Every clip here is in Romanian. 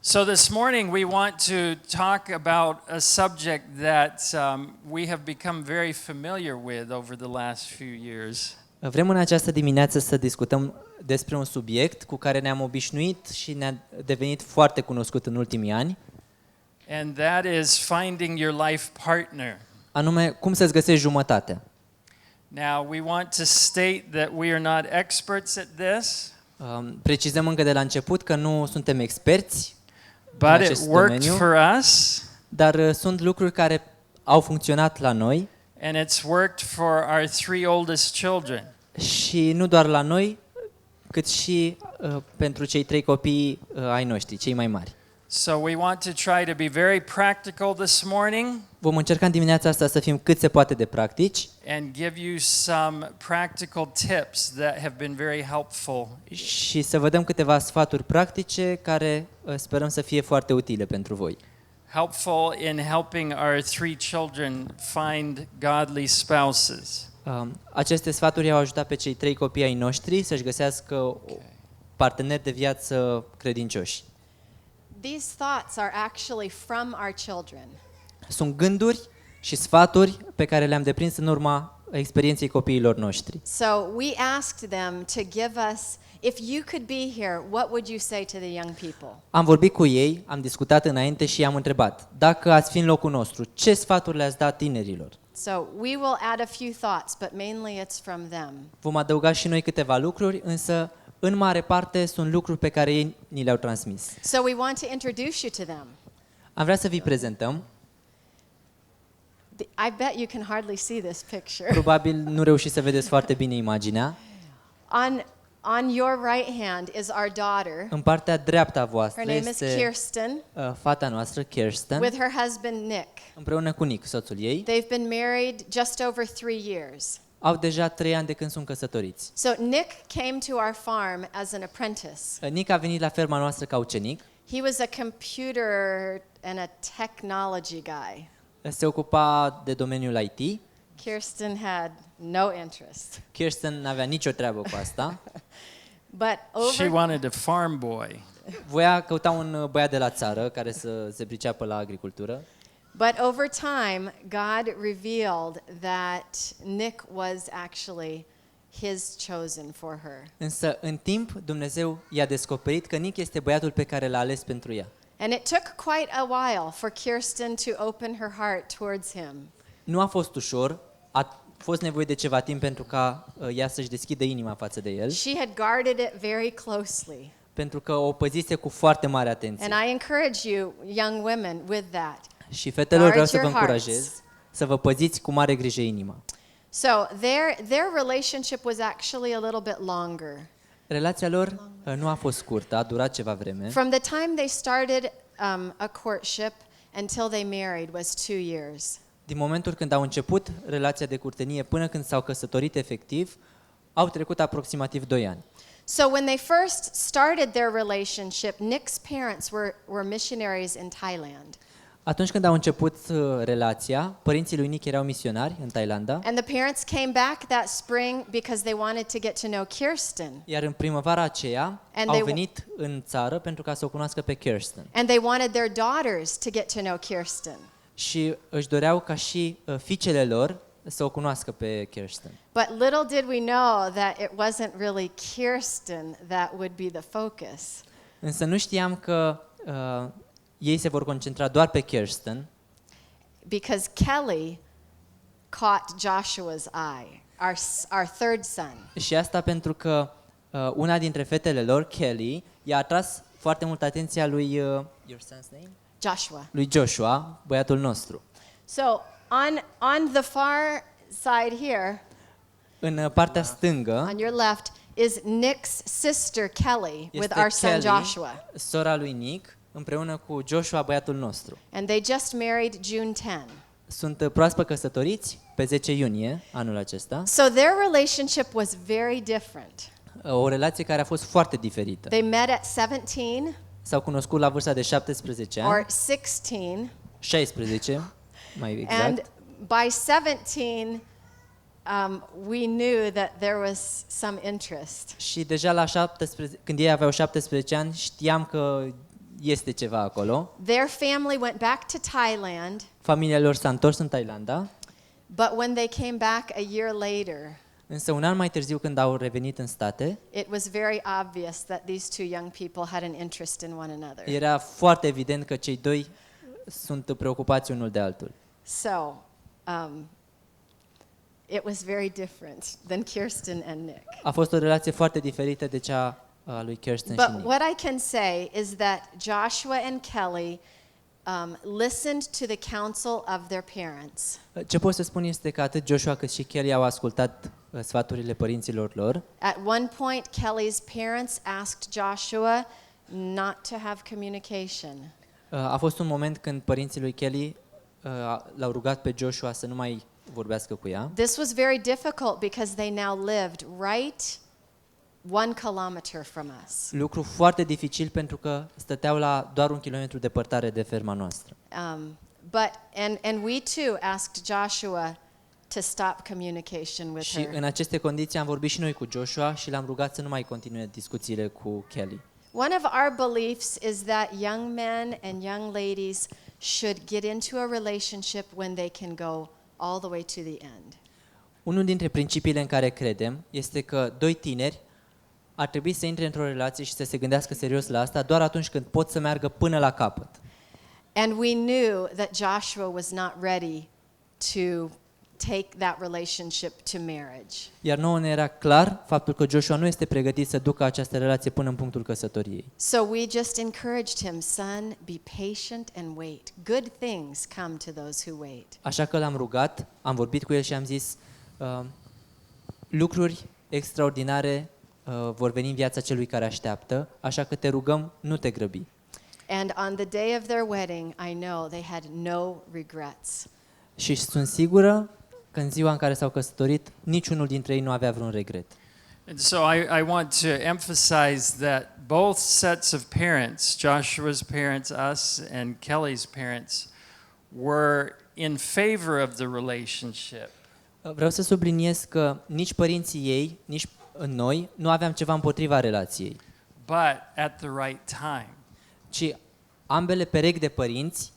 So this morning we want to talk about a subject that we have become very familiar with over the last few years. Vrem în această dimineață să discutăm despre un subiect cu care ne-am obișnuit și ne-a devenit foarte cunoscut în ultimii ani, And that is finding your life partner. anume cum să-ți găsești jumătatea. Now we want to state that we are not experts at this, Precizăm încă de la început că nu suntem experți în but it acest worked domeniu, for us dar sunt lucruri care au funcționat la noi and it's worked for our 3 oldest children. și nu doar la noi, cât și pentru cei 3 copii ai noștri, cei mai mari. So we want to try to be very practical this morning Vom încerca în dimineața asta să fim cât se poate de practici and give you some practical tips that have been very helpful. și să vă dăm câteva sfaturi practice care sperăm să fie foarte utile pentru voi. Helpful in helping our 3 children find godly spouses. Aceste sfaturi au ajutat pe cei 3 copii ai noștri să-și găsească parteneri de viață credincioși. These thoughts are actually from our children. Sunt gânduri și sfaturi pe care le-am deprins în urma experienței copiilor noștri. So we asked them to give us, if you could be here, what would you say to the young people? Am vorbit cu ei, am discutat înainte și i-am întrebat, dacă ați fi în locul nostru, ce sfaturi le-ați dat tinerilor? So we will add a few thoughts, but mainly it's from them. Vom adăuga și noi câteva lucruri, însă în mare parte sunt lucruri pe care ei ni le-au transmis. So we want to introduce you to them. Am vrea să vi prezentăm. I bet you can hardly see this picture. Probabil nu reușiți să vedeți foarte bine imaginea. On your right hand is our daughter. În partea dreaptă a voastră Her name is este Kirsten, fata noastră, Kirsten, with her husband Nick. împreună cu Nick, soțul ei. They've been married just over 3 years. Au deja 3 ani de când sunt căsătoriți. So Nick came to our farm as an apprentice. Nick a venit la ferma noastră ca ucenic. He was a computer and a technology guy. Se ocupa de domeniul IT. Kirsten had no interest. Kirsten n-avea nicio treabă cu asta. But She over wanted a farm boy. Voia căuta un băiat de la țară care să se priceapă la agricultură. time, God revealed that Nick was actually his chosen for her. Însă în timp Dumnezeu i-a descoperit că Nick este băiatul pe care l-a ales pentru ea. And it took quite a while for Kirsten to open her heart towards him. Nu a fost ușor, a fost nevoie de ceva timp pentru ca ea să-și deschidă inima față de el, She had guarded it very closely. pentru că o păzise cu foarte mare atenție. And I encourage you, young women, with that. Și fetelor vreau Guard să vă your încurajez hearts. să vă păziți cu mare grijă inima. So their relationship was actually a little bit longer. Relația lor nu a fost scurtă, a durat ceva vreme. From the time they started a courtship until they married was 2 years. Din momentul când au început relația de curtenie până când s-au căsătorit efectiv, au trecut aproximativ 2 ani. So when they first started their relationship, Nick's parents were missionaries in Thailand. Atunci când au început relația, părinții lui Nick erau misionari în Thailanda, And the parents came back that spring because they wanted to get to know Kirsten. iar în primăvara aceea And au they- venit în țară pentru ca să o cunoască pe Kirsten. And they wanted their daughters to get to know Kirsten. Și își doreau ca și fiicele lor să o cunoască pe Kirsten. But little did we know that it wasn't really Kirsten that would be the focus. Însă nu știam că ei se vor concentra doar pe Kirsten, Because Kelly caught Joshua's eye, our third son. și asta pentru că una dintre fetele lor, Kelly, i-a atras foarte mult atenția lui your son's name? Joshua. Lui Joshua, băiatul nostru. So on the far side here, În partea stângă on your left, is Nick's sister Kelly with este our son Kelly, Joshua. sora lui Nick, împreună cu Joshua, băiatul nostru. And they just married June 10. Sunt proaspăt căsătoriți pe 10 iunie anul acesta. So their relationship was very different. O relație care a fost foarte diferită. They met at 17 S-au cunoscut la vârsta de 17 ani, or 16, 16 mai exact. and by 17 we knew that there was some interest. Și deja la 17, când ei aveau 17 ani, știam că este ceva acolo. Their family went back to Thailand, Familia lor s-a întors în Thailanda, but when they came back a year later, însă un an mai târziu când au revenit în state, it was very obvious that these two young people had an interest in one another. era foarte evident că cei doi sunt preocupați unul de altul. So, it was very different than Kirsten and Nick. A fost o relație foarte diferită de cea a lui Kirsten și But Nick. what I can say is that Joshua and Kelly listened to the counsel of their parents. Ce pot să spun este că atât Joshua cât și Kelly au ascultat sfaturile părinților lor. At one point, Kelly's parents asked Joshua not to have communication. A fost un moment când părinții lui Kelly l-au rugat pe Joshua să nu mai vorbească cu ea. This was very difficult because they now lived right 1 kilometer from us. Lucru foarte dificil pentru că stăteau la doar 1 kilometru departare de ferma noastră. And we too asked Joshua to stop communication with Și her. în aceste condiții am vorbit și noi cu Joshua și l-am rugat să nu mai continue discuțiile cu Kelly. One of our beliefs is that young men and young ladies should get into a relationship when they can go all the way to the end. Unul dintre principiile în care credem este că doi tineri ar trebui să intre într-o relație și să se gândească serios la asta doar atunci când pot să meargă până la capăt. And we knew that Joshua was not ready to take that relationship to marriage. Iar nouă ne era clar faptul că Joshua nu este pregătit să ducă această relație până în punctul căsătoriei. So we just encouraged him, son, be patient and wait. Good things come to those who wait. Așa că l-am rugat, am vorbit cu el și am zis lucruri extraordinare vor veni în viața celui care așteaptă, așa că te rugăm, nu te grăbi. And on the day of their wedding, I know they had no regrets. Și sunt sigură că în ziua în care s-au căsătorit, niciunul dintre ei nu avea vreun regret. And so I want to emphasize that both sets of parents, Joshua's parents, us, and Kelly's parents, were in favor of the relationship. Vreau să subliniez că nici părinții ei, nici noi nu aveam ceva împotriva relației, But at the right time. ci ambele perechi de părinți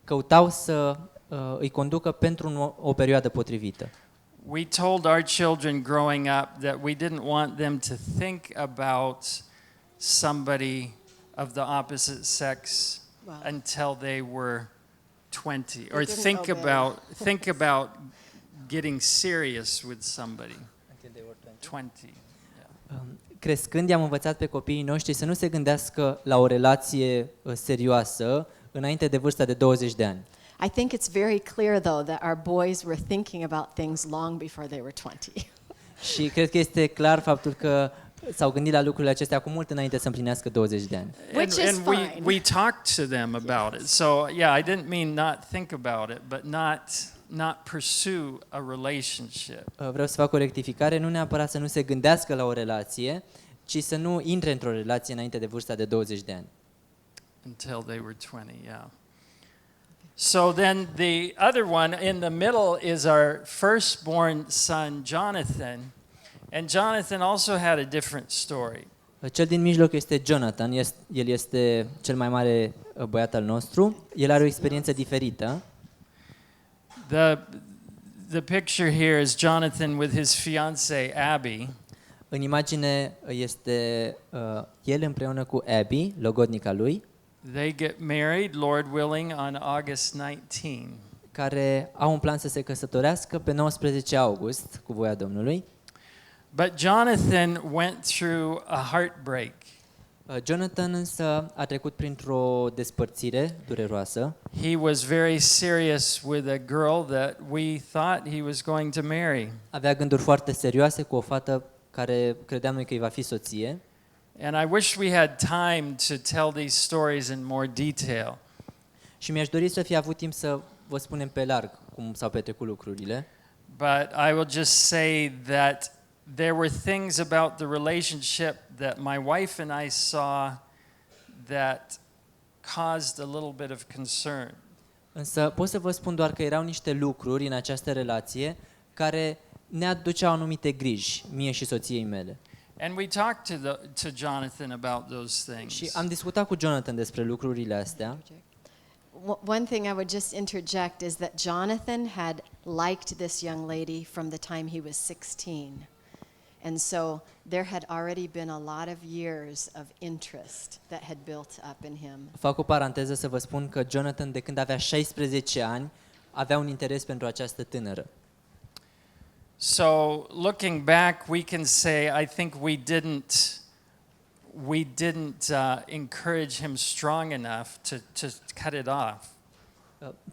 căutau să îi conducă pentru o perioadă potrivită. We told our children growing up that we didn't want them to think about somebody of the opposite sex Wow. until they were 20, or didn't think about getting serious with somebody. 20. Yeah. Crescând, i-am învățat pe copiii noștri să nu se gândească la o relație serioasă înainte de vârsta de 20 de ani. I think it's very clear, though, that our boys were thinking about things long before they were 20. Și cred că este clar faptul că s-au gândit la lucrurile acestea cu mult înainte să împlinească 20 de ani. Which is and fine. we talked to them about it. So yeah, I didn't mean not think about it, but not pursue a relationship. Vreau să fac o rectificare, nu neapărat să nu se gândească la o relație, ci să nu intre într-o relație înainte de vârsta de 20 de ani. Until they were 20, yeah. So then the other one in the middle is our firstborn son, Jonathan. And Jonathan also had a different story. Cel din mijloc este Jonathan, el este cel mai mare băiat al nostru. El are o experiență diferită. The picture here is Jonathan with his fiancée Abby. În imagine este el împreună cu Abby, logodnica lui, They get married, Lord willing, on August 19. care au un plan să se căsătorească pe 19 august, cu voia Domnului. But Jonathan went through a heartbreak. Jonathan însă a trecut printr-o despărțire dureroasă. He was very serious with a girl that we thought he was going to marry. Avea gânduri foarte serioase cu o fată care credeam noi că îi va fi soție. And I wish we had time to tell these stories in more detail. Și mi-aș dori să fi avut timp să vă spunem pe larg cum s-au petrecut lucrurile. But I will just say that there were things about the relationship that my wife and I saw that caused a little bit of concern. Însă pot să vă spun doar că erau niște lucruri în această relație care ne aduceau anumite griji, mie și soției mele. And we talked to Jonathan about those things. Și am discutat cu Jonathan despre lucrurile astea. One thing I would just interject is that Jonathan had liked this young lady from the time he was 16. And so there had already been a lot of years of interest that had built up in him. Fac o paranteză să vă spun că Jonathan, de când avea 16 ani, avea un interes pentru această tânără. So, looking back, we can say I think we didn't encourage him strong enough to cut it off.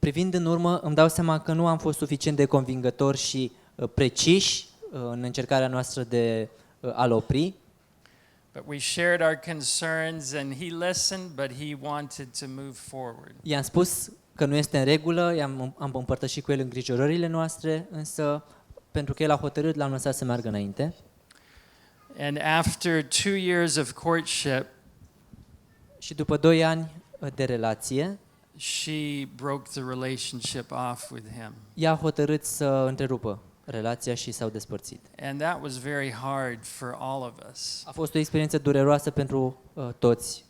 Privind în urmă, îmi dau seama că nu am fost suficient de convingători și preciși în încercarea noastră de a-l opri. But we shared our concerns and he listened, but he wanted to move forward. I-am spus că nu este în regulă, am împărtășit cu el îngrijorările noastre, însă pentru că el a hotărât, l-am lăsat să meargă înainte. And after 2 years of courtship, Și după 2 ani de relație, she broke the relationship off with him. ea a hotărât să întrerupă relația și s-au despărțit. And that was very hard for all of us. A fost o experiență dureroasă pentru toți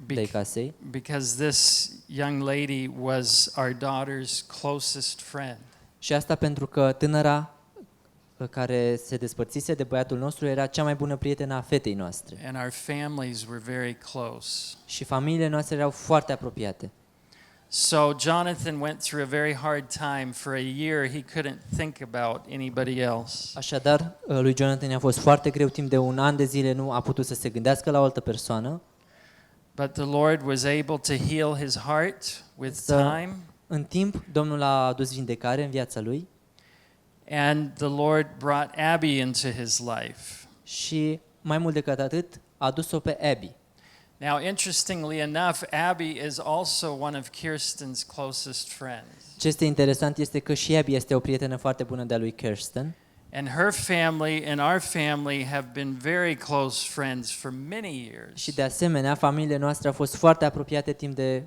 de casei, Because this young lady was our daughter's closest friend. și asta pentru că tânăra care se despărțise de băiatul nostru era cea mai bună prietenă a fetei noastre. And our families were very close. Și familiile noastre erau foarte apropiate. So Jonathan went through a very hard time. For a year he couldn't think about anybody else. Așadar, lui Jonathan i-a fost foarte greu, timp de 1 an de zile nu a putut să se gândească la o altă persoană. But the Lord was able to heal his heart with time. În timp, Domnul a adus vindecare în viața lui. And the Lord brought Abby into his life. Și mai mult decât atât, a adus-o pe Abby. Now, interestingly enough, Abby is also one of Kirsten's closest friends. Ce este interesant este că și Abby este o prietenă foarte bună de-a lui Kirsten. And her family and our family have been very close friends for many years. Și de asemenea, familiile noastre au fost foarte apropiate timp de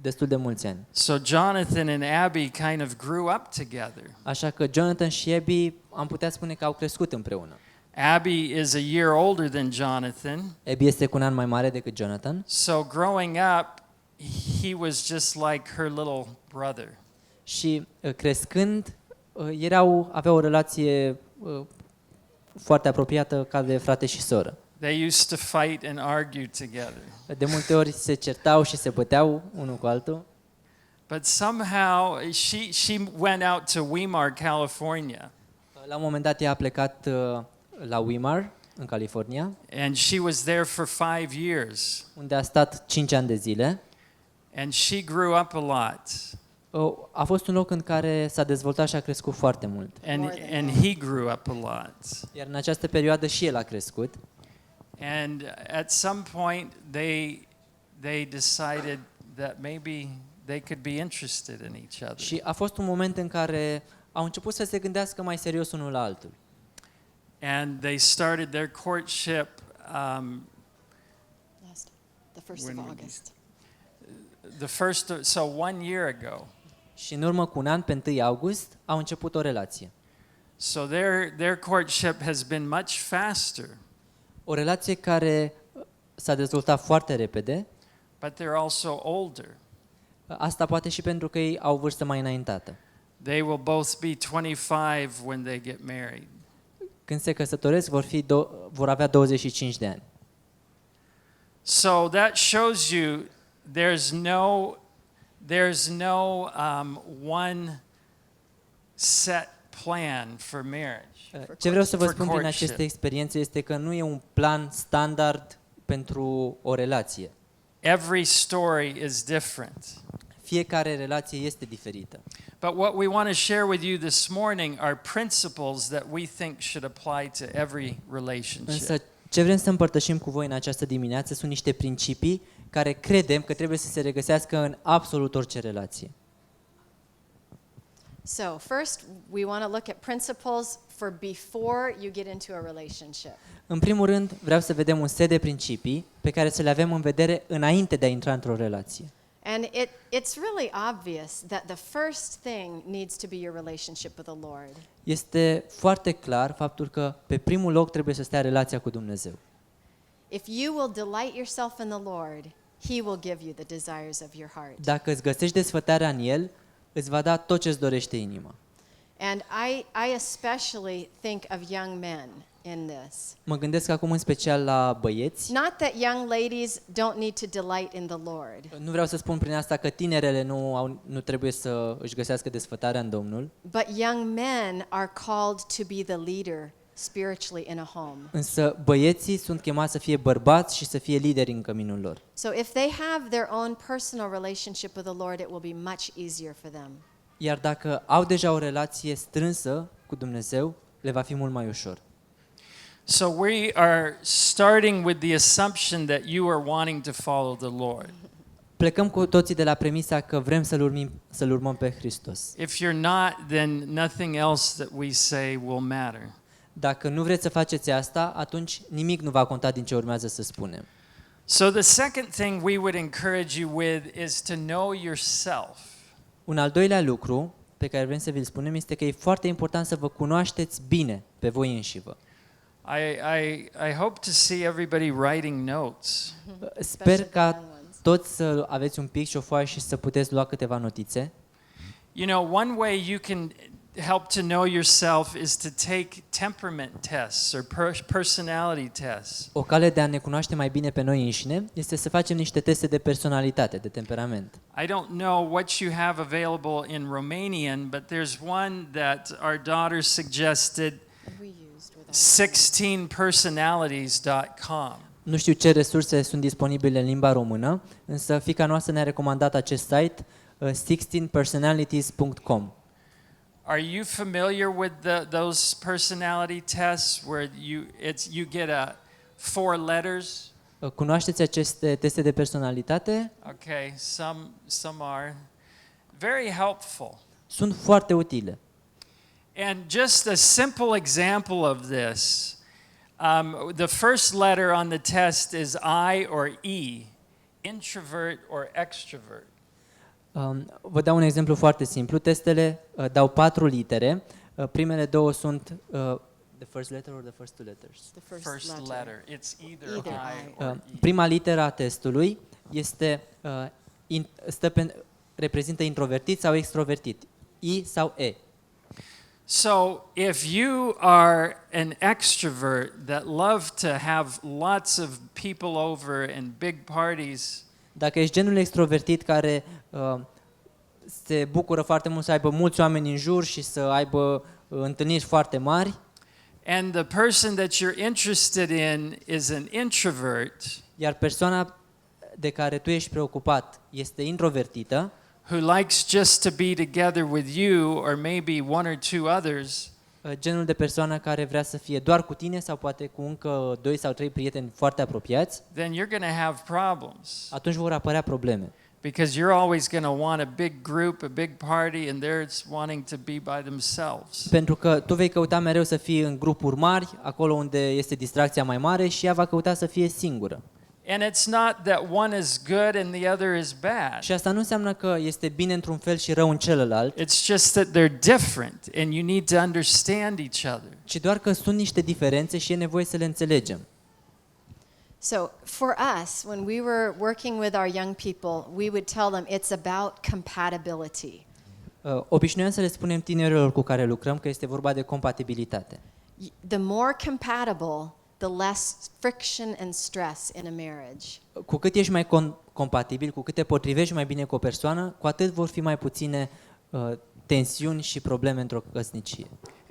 destul de mulți ani. So Jonathan and Abby kind of grew up together. Așa că Jonathan și Abby am putea spune că au crescut împreună. Abby is a year older than Jonathan. Abby este cu un an mai mare decât Jonathan. So growing up, he was just like her little brother. Și crescând, aveau o relație foarte apropiată ca de frate și soră. They used to fight and argue together. De multe ori se certau și se băteau unul cu altul. But somehow she went out to Weimar, California. La un moment dat ea a plecat la Weimar, în California, And she was there for 5 years. unde a stat 5 ani de zile. And she grew up a lot. A fost un loc în care s-a dezvoltat și a crescut foarte mult. And he grew up a lot. Iar în această perioadă și el a crescut. And at some point they decided that maybe they could be interested in each other. Și a fost un moment în care au început să se gândească mai serios unul la altul. And they started their courtship The 1st of August. so 1 year ago. Și în urmă cu un an, pe 1 august, au început o relație. So their courtship has been much faster. O relație care s-a dezvoltat foarte repede. But they're also older. Asta poate și pentru că ei au vârstă mai înaintată. They will both be 25 when they get married. Când se căsătoresc, vor avea 25 de ani. So that shows you there's no one set plan for marriage. Ce vreau să vă for spun prin courtship. aceste experiențe este că nu e un plan standard pentru o relație. Every story is different. Fiecare relație este diferită. But what we want to share with you this morning are principles that we think should apply to every relationship. Însă ce vrem să împărtășim cu voi în această dimineață sunt niște principii care credem că trebuie să se regăsească în absolut orice relație. So, first, we want to look at principles for before you get into a relationship. În primul rând, vreau să vedem un set de principii pe care să le avem în vedere înainte de a intra într-o relație. And it's really obvious that the first thing needs to be your relationship with the Lord. Este foarte clar faptul că pe primul loc trebuie să stea relația cu Dumnezeu. If you will delight yourself in the Lord, He will give you the desires of your heart. Dacă îți găsești desfătarea în El, îți va da tot ce-ți dorește inima. And I especially think of young men in this. Mă gândesc acum în special la băieți. Not that young ladies don't need to delight in the Lord, Nu vreau să spun prin asta că tinerele nu trebuie să își găsească desfătarea în Domnul, but young men are called to be the leader spiritually in a home. însă băieții sunt chemați să fie bărbați și să fie lideri în căminul lor. So if they have their own personal relationship with the Lord, it will be much easier for them. Iar dacă au deja o relație strânsă cu Dumnezeu, le va fi mult mai ușor. So we are starting with the assumption that you are wanting to follow the Lord. Plecăm cu toții de la premisa că vrem să-L urmăm pe Hristos. If you're not, then nothing else that we say will matter. Dacă nu vreți să faceți asta, atunci nimic nu va conta din ce urmează să spunem. So the second thing we would encourage you with is to know yourself. Un al doilea lucru pe care vrem să vi-l spunem este că e foarte important să vă cunoașteți bine pe voi înșivă. I hope to see everybody writing notes. Sper ca toți să aveți un pic și o foaie și să puteți lua câteva notițe. You know, one way you can help to know yourself is to take temperament tests or personality tests. O cale de a ne cunoaște mai bine pe noi înșine este să facem niște teste de personalitate, de temperament. I don't know what you have available in Romanian, but there's one that our daughter suggested, 16personalities.com. Nu știu ce resurse sunt disponibile în limba română, însă fiica noastră ne-a recomandat acest site, 16personalities.com. Are you familiar with those personality tests where you get 4 letters? Cunoașteți aceste teste de personalitate? Okay, some are very helpful. Sunt foarte utile. And just a simple example of this, the first letter on the test is I or E, introvert or extrovert. Vă dau un exemplu foarte simplu. Testele dau 4 litere. Primele două sunt the first letter or the first two letters? The First letter. It's either Either I I or E. Prima literă a testului este reprezintă introvertit sau extrovertit. I sau E. So if you are an extrovert that love to have lots of people over and big parties, Dacă ești genul extrovertit care se bucură foarte mult să aibă mulți oameni în jur și să aibă întâlniri foarte mari, and the person that you're interested in is an introvert iar persoana de care tu ești preocupat este introvertită, who likes just to be together with you or maybe one or two others, genul de persoană care vrea să fie doar cu tine sau poate cu încă 2 sau 3 prieteni foarte apropiați, then you're going to have problems atunci vor apărea probleme. because you're always going to want a big group, a big party, and they're wanting to be by themselves. Pentru că tu vei căuta mereu să fii în grupuri mari, acolo unde este distracția mai mare, și ea va căuta să fie singură. And it's not that one is good and the other is bad. Și asta nu înseamnă că este bine într-un fel și rău în celălalt, It's just that they're different and you need to understand each other. ci doar că sunt niște diferențe și e nevoie să le înțelegem. So for us, when we were working with our young people, we would tell them it's about compatibility. Obișnuiam să le spunem tinerilor cu care lucrăm că este vorba de compatibilitate. The more compatible, the less friction and stress in a marriage. Cu cât ești mai compatibil, cu cât te potrivești mai bine cu o persoană, cu atât vor fi mai puține tensiuni și probleme într-o căsnicie.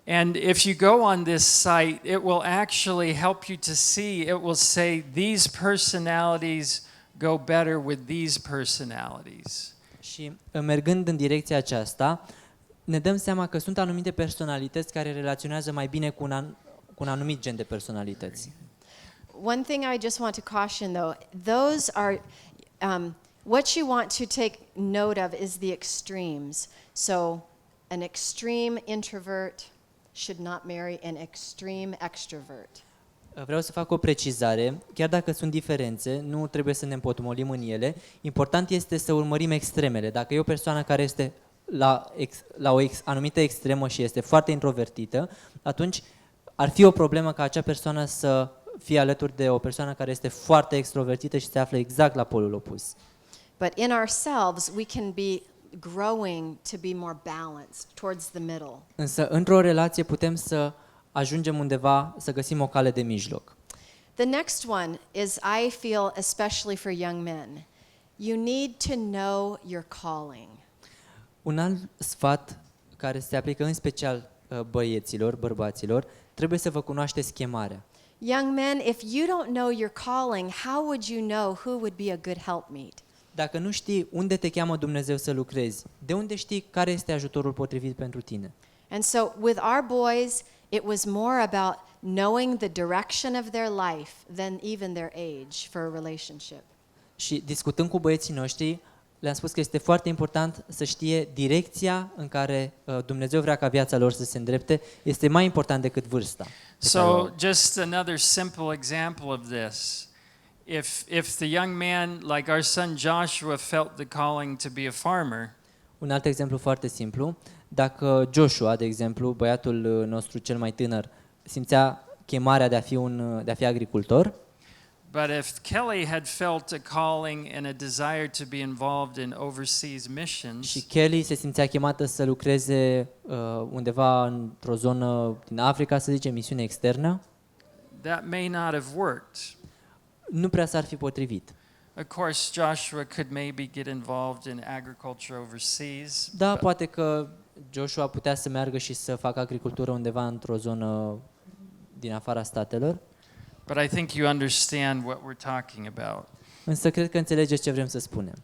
And if you go on this site, it will actually help you to see, it will say these personalities go better with these personalities. Și mergând în direcția aceasta, ne dăm seama că sunt anumite personalități care relaționează mai bine cu un anumit gen de personalități. One thing I just want to caution though, those are, what you want to take note of is the extremes. So an extreme introvert should not marry an extreme extrovert. Vreau să fac o precizare. Chiar dacă sunt diferențe, nu trebuie să ne împotmolim în ele. Important este să urmărim extremele. Dacă e o persoană care este la o anumită extremă și este foarte introvertită, atunci ar fi o problemă ca acea persoană să fie alături de o persoană care este foarte extrovertită și se află exact la polul opus. But in ourselves, we can be growing to be more balanced towards the middle. Însă, într-o relație putem să ajungem undeva, să găsim o cale de mijloc. The next one is, I feel, especially for young men. You need to know your calling. Un alt sfat care se aplică în special băieților, bărbaților, trebuie să vă cunoașteți chemarea. Young men, if you don't know your calling, how would you know who would be a good helpmeet? Dacă nu știi unde te cheamă Dumnezeu să lucrezi, de unde știi care este ajutorul potrivit pentru tine? And so with our boys, it was more about knowing the direction of their life than even their age for a relationship. Și discutând cu băieții noștri, le-am spus că este foarte important să știe direcția în care Dumnezeu vrea ca viața lor să se îndrepte, este mai important decât vârsta. So, just another simple example of this. If the young man, like our son Joshua, felt the calling to be a farmer, Un alt exemplu foarte simplu, dacă Joshua, de exemplu, băiatul nostru cel mai tânăr, simțea chemarea de a fi agricultor, but if Kelly had felt a calling and a desire to be involved in overseas missions, și Kelly se simțea chemată să lucreze undeva într-o zonă din Africa, să zicem, misiune externă, that may not have worked. nu prea s-ar fi potrivit. Of course, Joshua could maybe get involved in agriculture overseas. Da, but- poate că Joshua putea să meargă și să facă agricultură undeva într-o zonă din afara statelor, But I think you understand what we're talking about. însă cred că înțelegeți ce vrem să spunem.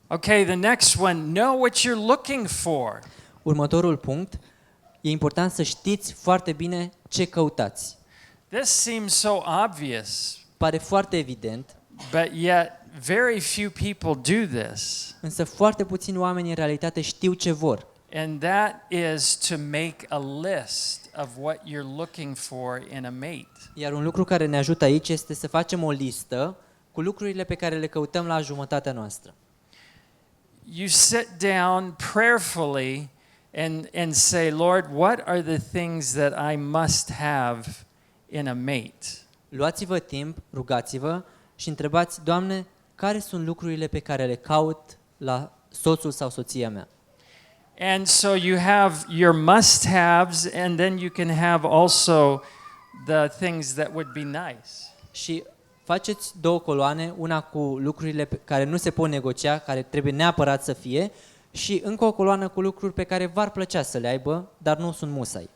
Okay, the next one, know what you're looking for. Următorul punct, e important să știți foarte bine ce căutați. This seems so obvious, Pare foarte evident, but yet very few people do this. însă foarte puțini oameni în realitate știu ce vor. And that is to make a list of what you're looking for in a mate. Iar un lucru care ne ajută aici este să facem o listă cu lucrurile pe care le căutăm la jumătatea noastră. You sit down prayerfully and say, Lord, what are the things that I must have in a mate? Luați-vă timp, rugați-vă și întrebați, Doamne, care sunt lucrurile pe care le caut la soțul sau soția mea? And so you have your must-haves, and then you can have also the things that would be nice. Și faceți două coloane, una cu lucrurile care nu se pot negocia, care trebuie neapărat să fie, și încă o coloană cu lucruri pe care v-ar plăcea să le aibă, dar nu sunt musai.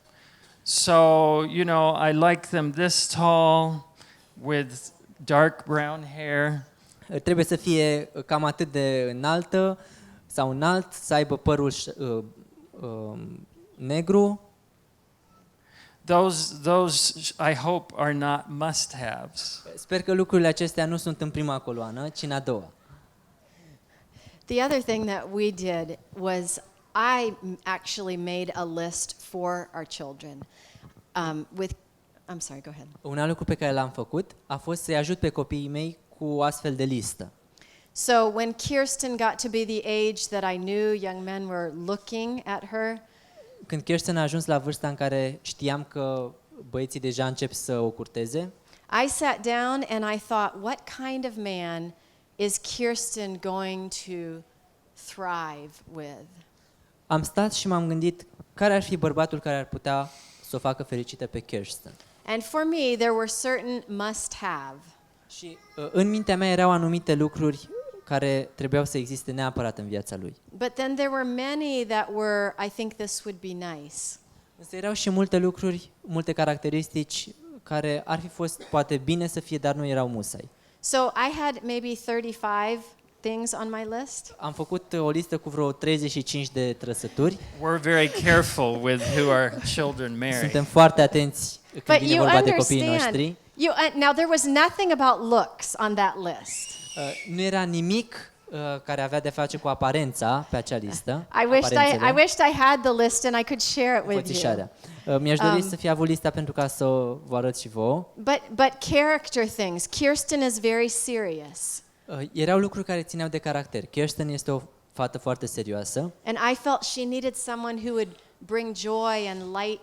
So, you know, I like them this tall with dark brown hair. Trebuie să fie cam atât de înaltă sau înalt, să aibă părul negru. Those I hope are not must-haves. Sper că lucrurile acestea nu sunt în prima coloană, ci în a doua. The other thing that we did was I actually made a list for our children. I'm sorry, go ahead. Un alt lucru pe care l-am făcut a fost să-i ajut pe copiii mei cu o astfel de listă. So when Kirsten got to be the age that I knew young men were looking at her, Când Kirsten a ajuns la vârsta în care știam că băieții deja încep să o curteze, I sat down and I thought, what kind of man is Kirsten going to thrive with? am stat și m-am gândit care ar fi bărbatul care ar putea să o facă fericită pe Kirsten. And for me, there were certain must-have. Și în mintea mea erau anumite lucruri care trebuiau să existe neapărat în viața lui. But then there were many that were, I think this would be nice. Însă erau și multe lucruri, multe caracteristici care ar fi fost poate bine să fie, dar nu erau musai. So I had maybe 35 things on my list. Am făcut o listă cu vreo 35 de trăsături. We're very careful with who our children marry. Suntem foarte atenți But când vine you vorba de copiii understand, noștri. now there was nothing about looks on that list. Nu era nimic care avea de face cu aparența pe acea listă. I wished I had the list and I could share it with you. Înfățișarea. Mi-aș dori să fi avut lista pentru ca să vă arăt și vouă. But character things. Kirsten is very serious. Erau lucruri care țineau de caracter. Kirsten este o fată foarte serioasă. And I felt she needed someone who would bring joy and light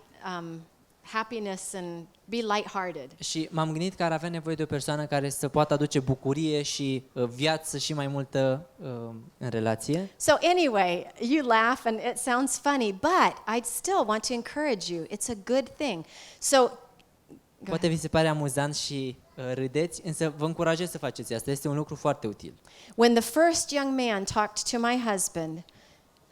happiness and be lighthearted. Și m-am gândit că ar avea nevoie de o persoană care să poată aduce bucurie și viață și mai multă în relație. So anyway, you laugh and it sounds funny, but I still want to encourage you. It's a good thing. So Poate vi se pare amuzant și râdeți, însă vă încurajez să faceți asta. Este un lucru foarte util. when the first young man talked to my husband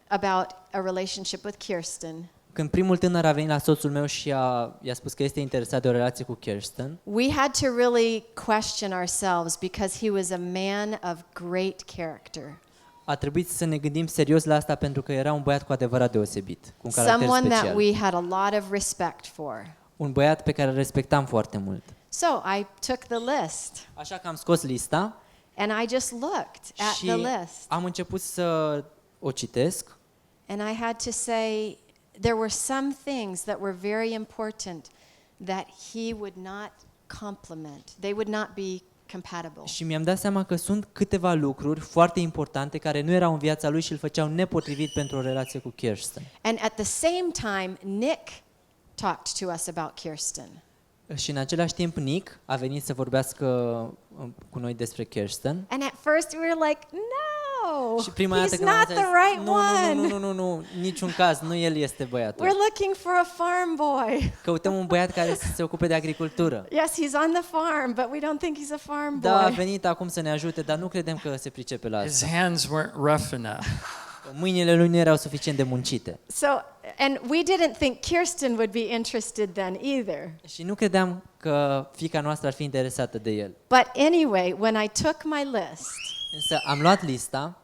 about a relationship with Kirsten, Când primul tânăr a venit la soțul meu și i-a spus că este interesat de o relație cu Kirsten, we had to really question ourselves because he was a man of great character. a trebuit să ne gândim serios la asta pentru că era un băiat cu adevărat deosebit, cu un caracter Someone that special. we had a lot of respect for. Un băiat pe care îl respectam foarte mult. So I took the list Așa că am scos lista and I just looked at și the list. am început să o citesc And I had to say there were some things that were very important that he would not complement. They would not be compatible. și mi-am dat seama că sunt câteva lucruri foarte importante care nu erau în viața lui și îl făceau nepotrivit pentru o relație cu Kirsten. And at the same time, Nick talked to us about Kirsten. Și în același timp Nick a venit să vorbească cu noi despre Kirsten. And at first we were like, no, Și prima dată he's când am not zis, the right one. nu, niciun caz, nu el este băiatul. We're looking for a farm boy. Căutăm un băiat care să se ocupe de agricultură. Yes, he's on the farm, but we don't think he's a farm Da, a boy. venit acum să ne ajute, dar nu credem că se pricepe la His asta. hands weren't rough enough. Mâinile lui nu erau suficient de muncite. So, and we didn't think Kirsten would be interested then either. Și nu credeam că fiica noastră ar fi interesată de el. But anyway, when I took my list, Însă am luat lista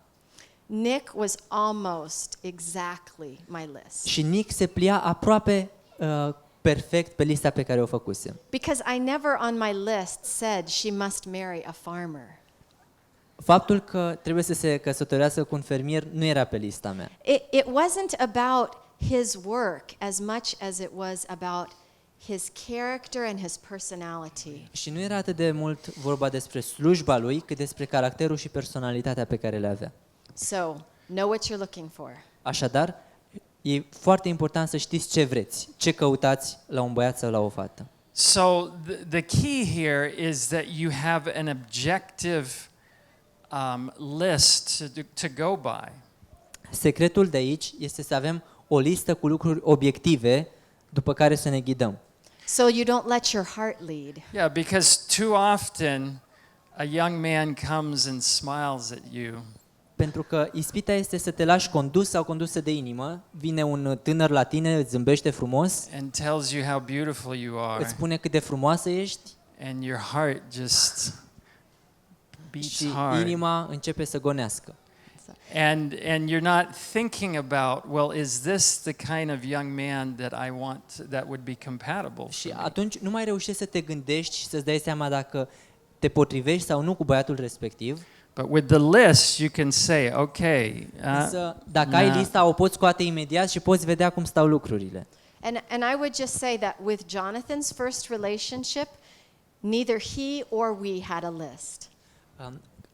Nick was almost exactly my list. și Nick se plia aproape perfect pe lista pe care o făcusem. Because I never on my list said she must marry a farmer. Faptul că trebuie să se căsătorească cu un fermier nu era pe lista mea. It wasn't about his work as much as it was about his character and his personality. Și nu era atât de mult vorba despre slujba lui, cât despre caracterul și personalitatea pe care le avea. So, know what you're looking for. Așadar, e foarte important să știți ce vreți, ce căutați la un băiat sau la o fată. So the key here is that you have an objective list to go by. Secretul de aici este să avem o listă cu lucruri obiective după care să ne ghidăm. So you don't let your heart lead. Yeah, because too often a young man comes and smiles at you. Pentru că ispita este să te lași condus sau condusă de inimă, vine un tânăr la tine, îți zâmbește frumos, And tells you how beautiful you are, îți spune cât de frumoasă ești and your heart just beats și hard. inima începe să gonească. And you're not thinking about, well, is this the kind of young man that I want that would be compatible Și for me? atunci nu mai reușești să te gândești și să-ți dai seama dacă te potrivești sau nu cu băiatul respectiv. But with the list, you can say, okay, Însă dacă ai lista, o poți scoate imediat și poți vedea cum stau lucrurile. And I would just say that with Jonathan's first relationship, neither he or we had a list.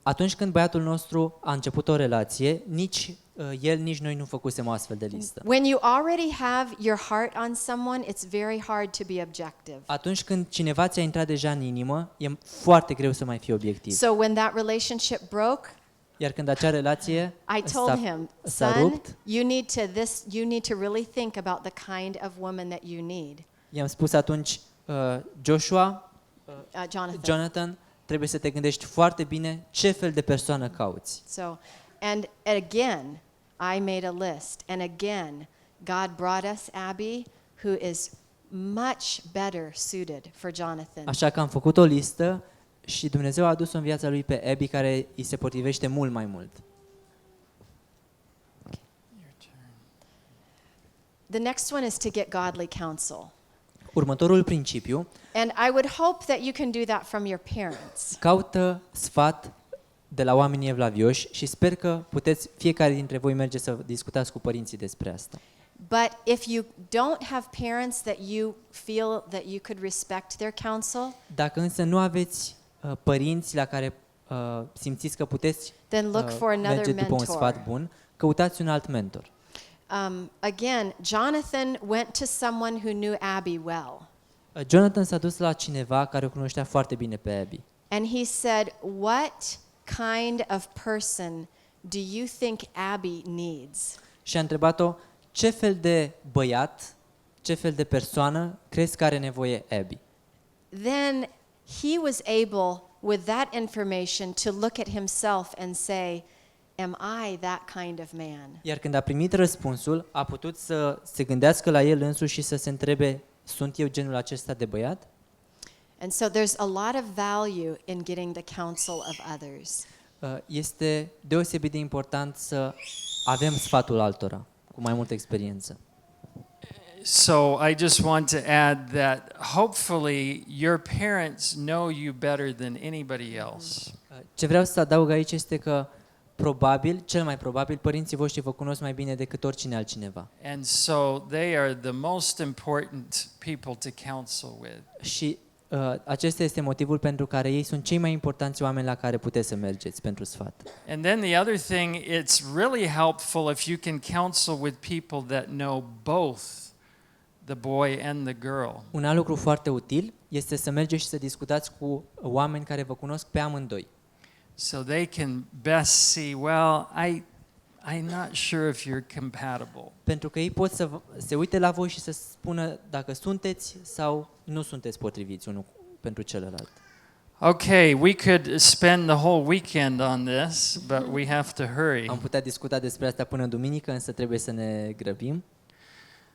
Atunci când băiatul nostru a început o relație, nici el, nici noi nu făcusem o astfel de listă. When you already have your heart on someone, it's very hard to be objective. Atunci când cineva ți-a intrat deja în inimă, e foarte greu să mai fii obiectiv. So when that relationship broke, Iar când acea relație I told him, s-a son, rupt, you need to really think about the kind of woman that you need. i-am spus atunci, Joshua, Jonathan. trebuie să te gândești foarte bine ce fel de persoană cauți. So, and again, I made a list. And again, God brought us Abby, who is much better suited for Jonathan. Așa că am făcut o listă și Dumnezeu a adus în viața lui pe Abby, care îi se potrivește mult mai mult. The next one is to get godly counsel. Următorul principiu, And I would hope that you can do that from your parents. caută sfat de la oamenii evlavioși și sper că puteți fiecare dintre voi merge să discutați cu părinții despre asta. But if you don't have parents that you feel that you could respect their counsel, Dacă însă nu aveți părinți la care simțiți că puteți then look for another merge după un mentor. sfat bun, căutați un alt mentor. Again, Jonathan went to someone who knew Abby well. Jonathan s-a dus la cineva care o cunoștea foarte bine pe Abby. And he said, "What kind of person do you think Abby needs?" Și a întrebat-o, ce fel de băiat, ce fel de persoană crezi că are nevoie Abby? Then he was able, with that information, to look at himself and say, "Am I that kind of man?" Iar când a primit răspunsul, a putut să se gândească la el însuși și să se întrebe, sunt eu genul acesta de băiat? And so there's a lot of value in getting the counsel of others. Este deosebit de important să avem sfatul altora cu mai multă experiență. So I just want to add that hopefully your parents know you better than anybody else. Ce vreau să adaug aici este că probabil, cel mai probabil, părinții voștri vă cunosc mai bine decât oricine altcineva. And so they are the most important people to counsel with. Și acesta este motivul pentru care ei sunt cei mai importanți oameni la care puteți să mergeți pentru sfat. And then the other thing, it's really helpful if you can counsel with people that know both the boy and the girl. Un alt lucru foarte util este să mergeți și să discutați cu oameni care vă cunosc pe amândoi. So they can best see, well, I'm not sure if you're compatible. Pentru că ei pot să se uite la voi și să spună dacă sunteți sau nu sunteți potriviți unul pentru celălalt. Okay, we could spend the whole weekend on this, but we have to hurry. Am putea discuta despre asta până duminică, însă trebuie să ne grăbim.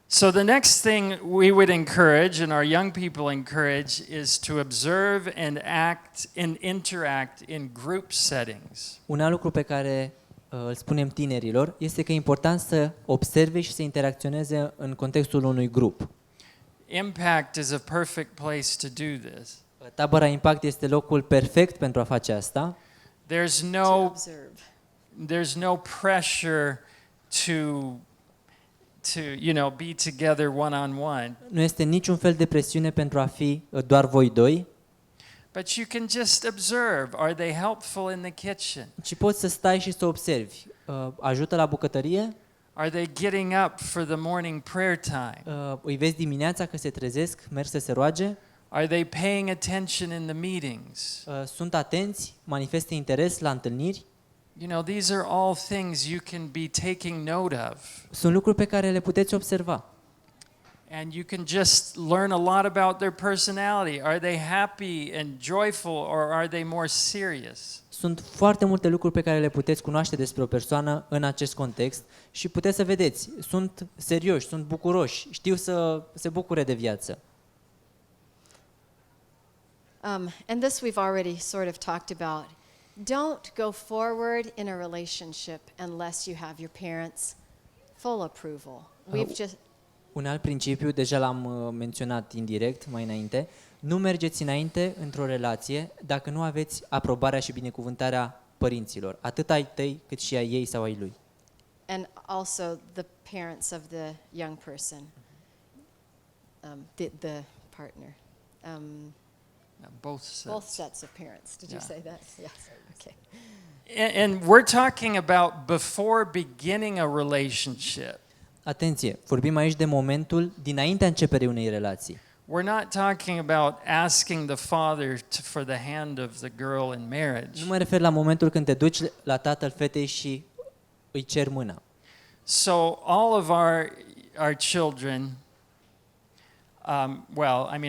So the next thing we would encourage, and our young people encourage, is to observe and act and interact in group settings. Un alt lucru pe care îl spunem tinerilor este că e important să observe și să interacționeze în contextul unui grup. Impact is a perfect place to do this. Tabăra Impact este locul perfect pentru a face asta. To There's no pressure to be together one on one. Nu este niciun fel de presiune pentru a fi doar voi doi, But you can just observe, are they helpful in the kitchen? ci poți să stai și să observi. Ajută la bucătărie? Are they getting up for the morning prayer time? Îi vezi dimineața că se trezesc, merg să se roage? Are they paying attention in the meetings? Sunt atenți, manifestă interes la întâlniri? These are all things you can be taking note of. Sunt lucruri pe care le puteți observa. And you can just learn a lot about their personality. Are they happy and joyful, or are they more serious? Sunt foarte multe lucruri pe care le puteți cunoaște despre o persoană în acest context și puteți să vedeți, sunt serioși, sunt bucuroși, știu să se bucure de viață. And this we've already sort of talked about. Don't go forward in a relationship unless you have your parents' full approval. Un alt principiu, deja l-am menționat indirect mai înainte, nu mergeți înainte într-o relație dacă nu aveți aprobarea și binecuvântarea părinților, atât ai tăi cât și ai ei sau ai lui. And also the parents of the young person, the partner. Both sets. Both sets of parents. Did you Yeah. say that? Yes. Okay. And we're talking about before beginning a relationship. Atenție, vorbim aici de momentul dinaintea începerii unei relații. We're not talking about asking the father for the hand of the girl in marriage. Nu mă refer la momentul când te duci la tatăl fetei și îi cer mâna. So all of our children,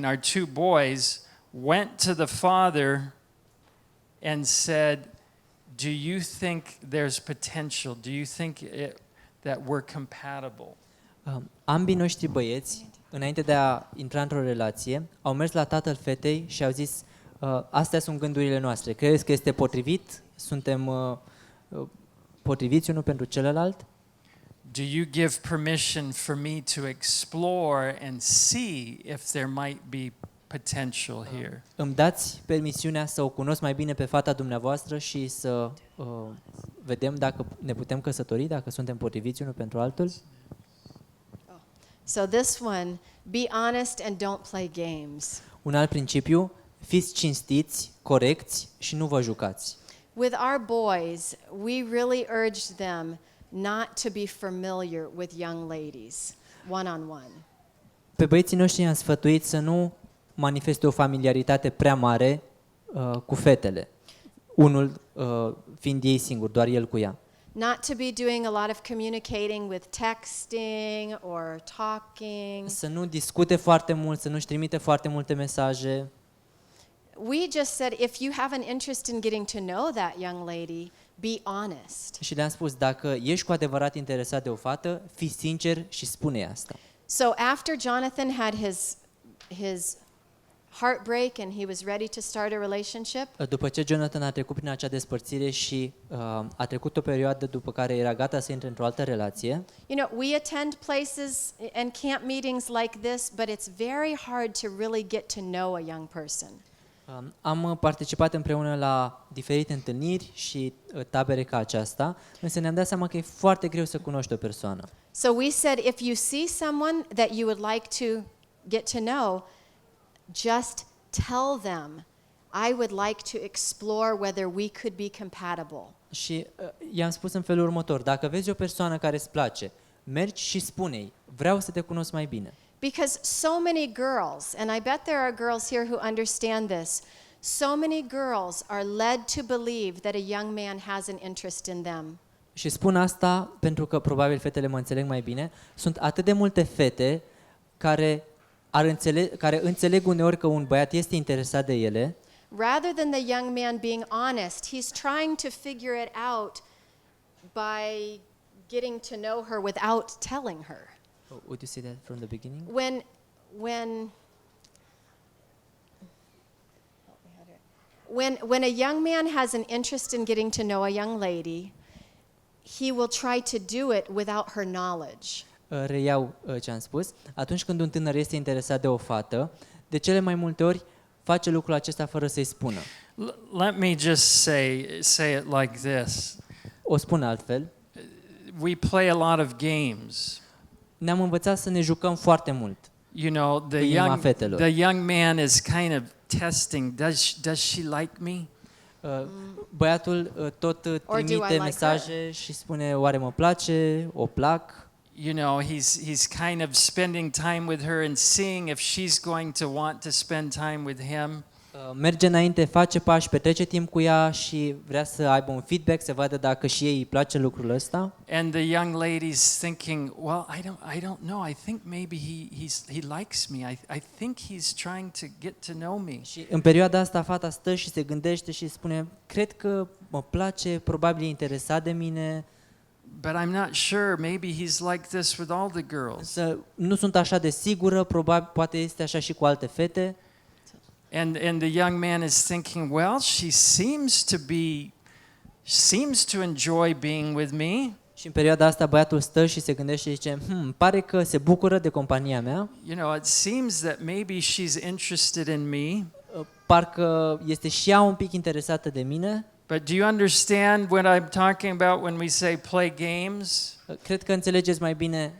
our two boys went to the father and said, "Do you think there's potential? Do you think that we're compatible?" Ambii noștri băieți, înainte de a intra într-o relație, au mers la tatăl fetei și au zis, astea sunt gândurile noastre, crezi că este potrivit? Suntem potriviți unul pentru celălalt? Do you give permission for me to explore and see if there might be potential here. Îmi dați permisiunea să o cunosc mai bine pe fata dumneavoastră și să vedem dacă ne putem căsători, dacă suntem potriviți unul pentru altul? So this one, be honest and don't play games. Un alt principiu, fiți cinstiți, corecți și nu vă jucați. With our boys, we really urged them not to be familiar with young ladies, one-on-one. Pe băieții noștri i-am sfătuit să nu manifeste o familiaritate prea mare cu fetele, unul fiind ei singur, doar el cu ea. Not to be doing a lot of communicating with texting or talking. Să nu discute foarte mult, să nu-și trimite foarte multe mesaje. We just said, if you have an interest in getting to know that young lady, be honest. Și le-am spus, dacă ești cu adevărat interesat de o fată, fii sincer și spune asta. So after Jonathan had his heartbreak and he was ready to start a relationship, După ce Jonathan a trecut prin acea despărțire și a trecut o perioadă după care era gata să intre într-o altă relație, you know, we attend places and camp meetings like this, but it's very hard to really get to know a young person. am participat împreună la diferite întâlniri și tabere ca aceasta, însă ne-am dat seama că e foarte greu să cunoști o persoană. So we said, if you see someone that you would like to get to know, just tell them, I would like to explore whether we could be compatible. Și i-am spus în felul următor, dacă vezi o persoană care îți place, mergi și spune-i, vreau să te cunosc mai bine. Because so many girls, and I bet there are girls here who understand this, so many girls are led to believe that a young man has an interest in them. Și spun asta pentru că probabil fetele mă înțeleg mai bine. Sunt atât de multe fete care înțeleg uneori că un băiat este interesat de ele, Rather than the young man being honest, he's trying to figure it out by getting to know her without telling her. Would you say that from the beginning? When a young man has an interest in getting to know a young lady, he will try to do it without her knowledge. Reiau ce am spus. Atunci când un tânăr este interesat de o fată, de cele mai multe ori face lucrul acesta fără să-i spună. Let me just say it like this. O spun altfel. We play a lot of games. Ne-am învățat să ne jucăm foarte mult. You know, the young man is kind of testing, does she like me? Băiatul tot trimite mesaje și spune, oare mă place, o plac? You know, he's kind of spending time with her and seeing if she's going to want to spend time with him. Merge înainte, face pași, petrece timp cu ea și vrea să aibă un feedback, să vadă dacă și ei îi place lucrul ăsta. And the young lady's thinking, well, I don't know. I think maybe he likes me. I think he's trying to get to know me. Și în perioada asta fata stă și se gândește și spune, cred că mă place, probabil e interesat de mine. But I'm not sure. Maybe he's like this with all the girls. Însă nu sunt așa de sigură, probabil poate este așa și cu alte fete. And the young man is thinking, well, she seems to enjoy being with me. Și în perioada asta băiatul stă și se gândește și zice, pare că se bucură de compania mea. You know, it seems that maybe she's interested in me. Parcă este și ea un pic interesată de mine. But do you understand what I'm talking about when we say play games? Cred că înțelegeți mai bine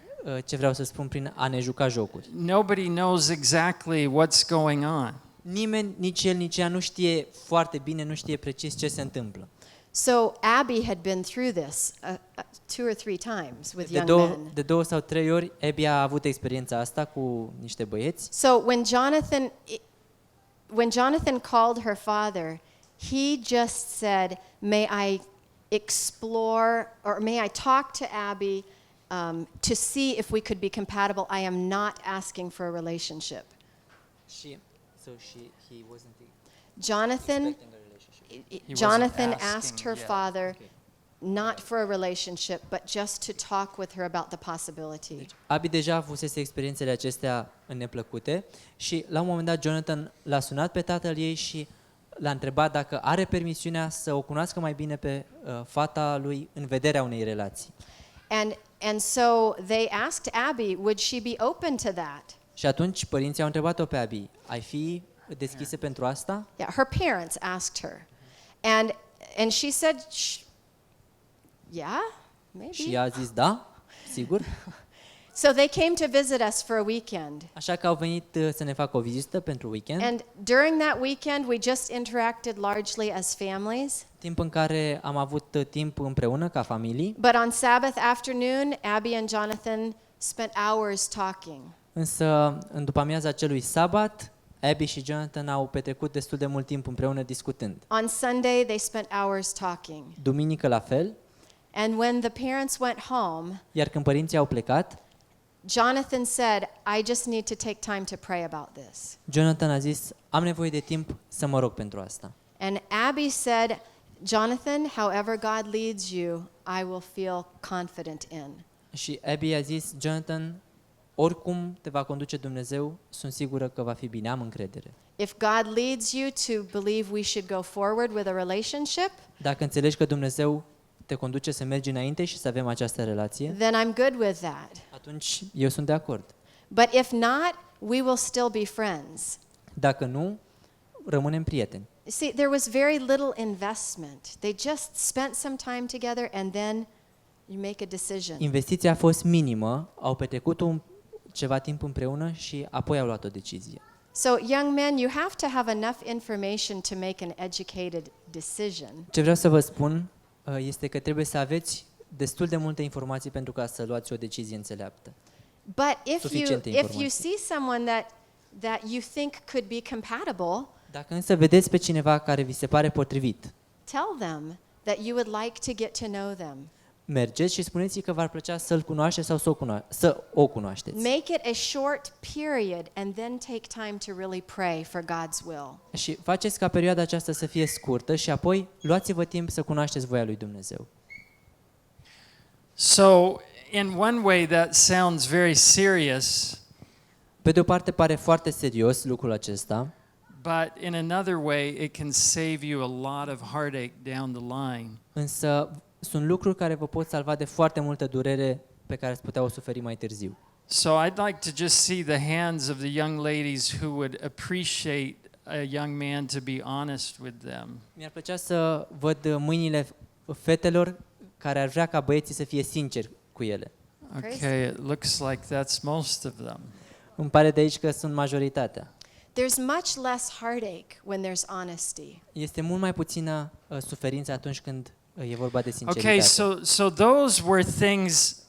ce vreau să spun prin a ne juca jocuri. Nobody knows exactly what's going on. Nimeni, nici el, nici ea nu știe foarte bine, nu știe precis ce se întâmplă. So Abby had been through this 2 or 3 times with young men. De 2 sau 3 ori Abby a avut experiența asta cu niște băieți. So when Jonathan called her father, he just said, may I explore or may I talk to Abby to see if we could be compatible? I am not asking for a relationship. He wasn't Jonathan asked her father not for a relationship, but just to talk with her about the possibility. Deci, Abby deja avusese experiențele acestea neplăcute și la un moment dat Jonathan l-a sunat pe tatăl ei și l-a întrebat dacă are permisiunea să o cunoască mai bine pe fata lui în vederea unei relații. And so they asked Abby, would she be open to that? Și atunci părinții au întrebat-o pe Abby, ai fi deschisă pentru asta? Yeah, her parents asked her. And she said, yeah, maybe. Și ea a zis, da, sigur. So they came to visit us for a weekend. Așa că au venit să ne facă o vizită pentru weekend. And during that weekend, we just interacted largely as families. Timp în care am avut timp împreună ca familii. But on Sabbath afternoon, Abby and Jonathan spent hours talking. Însă, în după-amiaza acelui sabat, Abby și Jonathan au petrecut destul de mult timp împreună discutând. On Sunday, they spent hours talking. Duminică la fel. And when the parents went home, Iar când părinții au plecat, Jonathan said, I just need to take time to pray about this. Jonathan a zis, am nevoie de timp să mă rog pentru asta. And Abby said, Jonathan, however God leads you, I will feel confident in. Și Abby a zis, Jonathan, oricum te va conduce Dumnezeu, sunt sigură că va fi bine, am încredere. If God leads you to believe we should go forward with a relationship, Dacă înțelegi că Dumnezeu te conduce să mergi înainte și să avem această relație, then I'm good with that. atunci eu sunt de acord. But if not, we will still be friends. Dacă nu, rămânem prieteni. See, there was very little investment. They just spent some time together and then you make a decision. Investiția a fost minimă, au petrecut ceva timp împreună și apoi au luat o decizie. So, young men, you have to have enough information to make an educated decision. Ce vreau să vă spun este că trebuie să aveți destul de multe informații pentru ca să luați o decizie înțeleaptă. But if Suficiente you informații. see someone that you think could be compatible, Dacă însă vedeți pe cineva care vi se pare potrivit, tell them that you would like to get to know them. mergeți și spuneți-i că v-ar plăcea să-l cunoașteți sau să o cunoașteți. Make it a short period and then take time to really pray for God's will. Și faceți ca perioada aceasta să fie scurtă și apoi luați-vă timp să cunoașteți voia lui Dumnezeu. So, in one way, that sounds very serious, Pe de o parte pare foarte serios lucrul acesta, but in another way, it can save you a lot of heartache down the line. însă sunt lucruri care vă pot salva de foarte multă durere pe care ați putea o suferi mai târziu. So, I'd like to just see the hands of the young ladies who would appreciate a young man to be honest with them. Mi-ar plăcea să văd mâinile fetelor care ar vrea ca băieții să fie sinceri cu ele. Okay, it looks like that's most of them. Îmi pare de aici că sunt majoritatea. There's much less heartache when there's honesty. Este mult mai puțină suferință atunci când e vorba de sinceritate. Okay, so those were things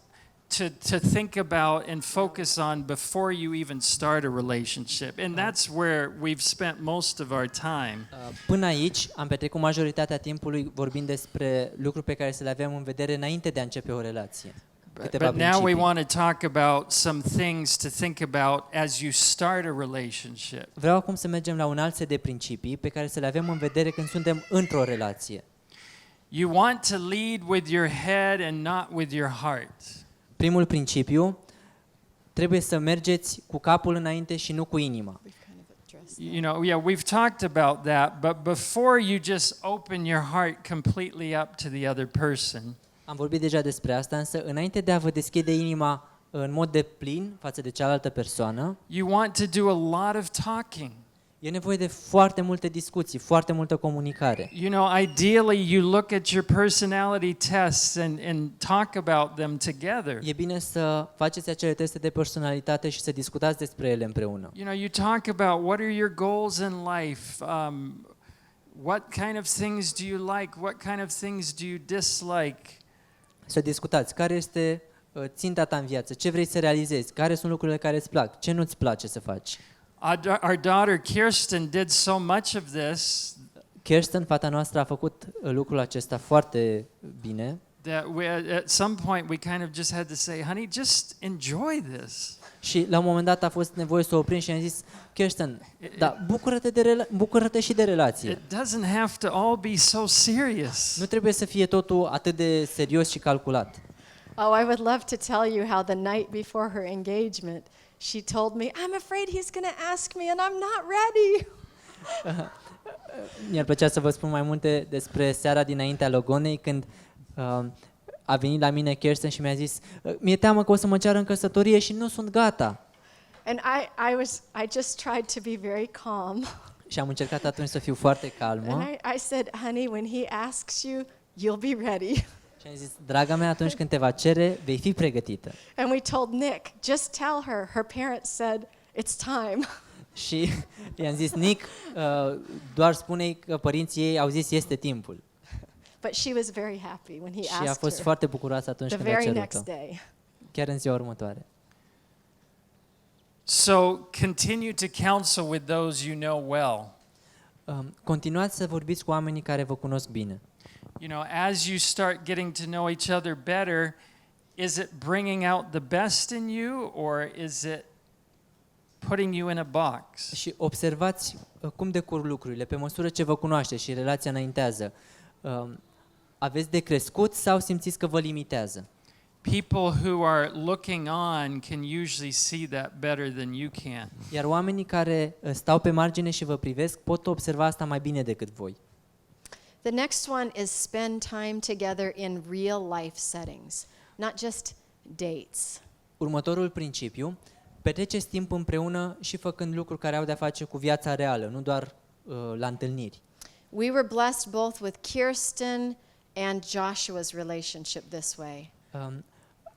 to think about and focus on before you even start a relationship. And that's where we've spent most of our time. Până aici am petrecut majoritatea timpului vorbind despre lucruri pe care să le avem în vedere înainte de a începe o relație. Câteva But now we principii. want to talk about some things to think about as you start a relationship. Vreau acum să mergem la un alt set de principii pe care să le avem în vedere când suntem într-o relație. You want to lead with your head and not with your heart. Primul principiu, trebuie să mergeți cu capul înainte și nu cu inima. You know, yeah, we've talked about that, but before you just open your heart completely up to the other person, Am vorbit deja despre asta, însă înainte de a vă deschide inima în mod deplin față de cealaltă persoană, you want to do a lot of talking. e nevoie de foarte multe discuții, foarte multă comunicare. You know, ideally you look at your personality tests and talk about them together. E bine să faceți acele teste de personalitate și să discutați despre ele împreună. You know, you talk about what are your goals in life, what kind of things do you like, what kind of things do you dislike. Să discutați care este ținta ta în viață, ce vrei să realizezi, care sunt lucrurile care îți plac, ce nu-ți place să faci. Our daughter Kirsten did so much of this Kirsten, fata noastră, a făcut lucrul acesta foarte bine, that at some point we kind of just had to say, honey, just enjoy this. și la un moment dat a fost nevoie să o oprim și am zis, Kirsten, da, bucură-te și de relație. It doesn't have to all be so serious. Nu trebuie să fie totul atât de serios și calculat. Oh, I would love to tell you how the night before her engagement, she told me, I'm afraid he's going to ask me and I'm not ready. Mi-ar plăcea să vă spun mai multe despre seara dinaintea logonei, când a venit la mine Kirsten și mi-a zis, mi-e teamă că o să mă ceară în căsătorie și nu sunt gata. And I just tried to be very calm. Și am încercat atunci să fiu foarte And calmă I said, honey, when he asks you, you'll be ready. și am zis, draga mea, atunci când te va cere, vei fi pregătită. And we told Nick, just tell her parents said, it's time. Și i-am zis, Nick, doar spune-i că părinții ei au zis, este timpul. But she was very happy when he Și a asked fost her foarte bucuroasă atunci the când a very cerut-o, next day. chiar în ziua următoare. So continue to counsel with those you know well. Continuați să vorbiți cu oamenii care vă cunosc bine. You know, as you start getting to know each other better, is it bringing out the best in you or is it putting you in a box? Și observați cum decurg lucrurile, pe măsură ce vă cunoașteți și relația înaintează. Aveți de crescut sau simțiți că vă limitează? People who are looking on can usually see that better than you can. Iar oamenii care stau pe margine și vă privesc pot observa asta mai bine decât voi. The next one is spend time together in real life settings, not just dates. Următorul principiu, petreceți timp împreună și făcând lucruri care au de-a face cu viața reală, nu doar la întâlniri. We were blessed both with Kirsten and Joshua's relationship this way.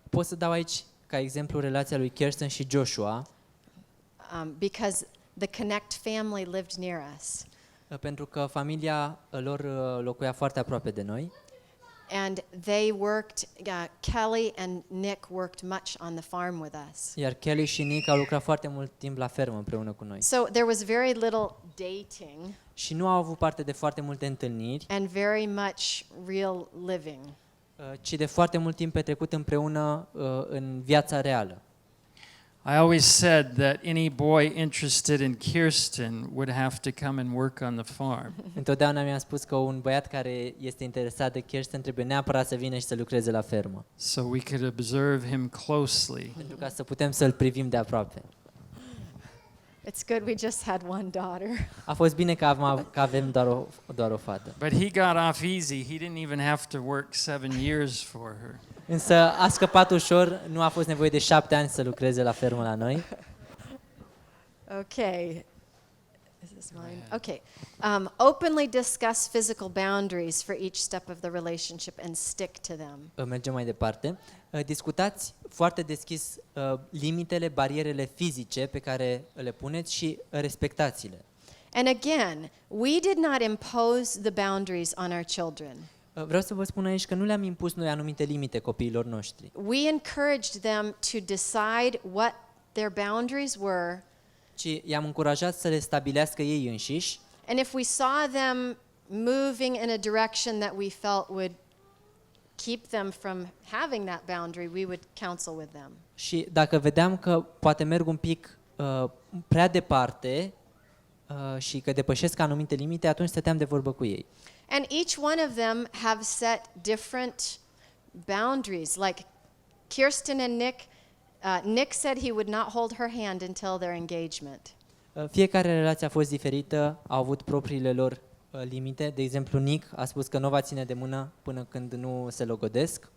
Pot să dau aici ca exemplu relația lui Kirsten și Joshua, Because the Connect family lived near us. pentru că familia lor locuia foarte aproape de noi. And they worked, Kelly and Nick worked much on the farm with us. Iar Kelly și Nick au lucrat foarte mult timp la fermă împreună cu noi. So there was very little dating Și nu au avut parte de foarte multe întâlniri, and very much real living. ci de foarte mult timp petrecut împreună în viața reală. I always said that any boy interested in Kirsten would have to come and work on the farm. Întotdeauna mi-am spus că un băiat care este interesat de Kirsten trebuie neapărat să vină și să lucreze la fermă, So we could observe him closely. pentru ca să putem să-l privim de aproape. It's good we just had one daughter. A fost bine că avem doar o fată. But he got off easy. He didn't even have to work 7 years for her. Însă a scăpat ușor, nu a fost nevoie de 7 ani să lucreze la fermă la noi. Okay. Is this mine? Okay. Openly discuss physical boundaries for each step of the relationship and stick to them. Mergem mai departe. Discutați foarte deschis limitele, barierele fizice pe care le puneți și respectați-le. And again, we did not impose the boundaries on our children. Vreau să vă spun aici că nu le-am impus noi anumite limite copiilor noștri, We encouraged them to decide what their boundaries were, ci i-am încurajat să le stabilească ei înșiși and if we saw them moving in a direction that we felt would keep them from having that boundary, we would counsel with them. și dacă vedeam că poate merg un pic prea departe și că depășesc anumite limite, atunci stăteam de vorbă cu ei. And each one of them have set different boundaries. Like Kirsten and Nick, Nick said he would not hold her hand until their engagement. Fiecare relație a fost diferită, au avut propriile lor limite. De exemplu, Nick a spus că nu va ține de mână până când nu se logodesc.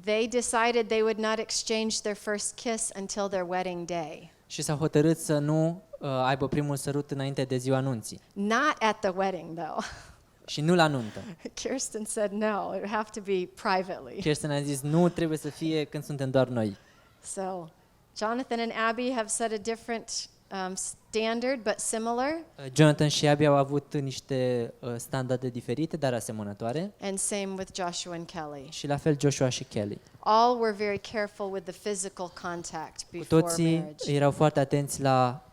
They decided they would not exchange their first kiss until their wedding day. Și s-au hotărât să nu aibă primul sărut înainte de ziua anunții. Not at the wedding, though. Și nu la nuntă. Kirsten said no, it would have to be privately. Kirsten a zis, nu, trebuie să fie când suntem doar noi. So, Jonathan and Abby have set a different standard, but similar. Jonathan și Abby au avut niște standarde diferite, dar asemănătoare. And same with Joshua and Kelly. Și la fel Joshua și Kelly. All were very careful with the physical contact Cu before toții marriage. erau foarte atenți la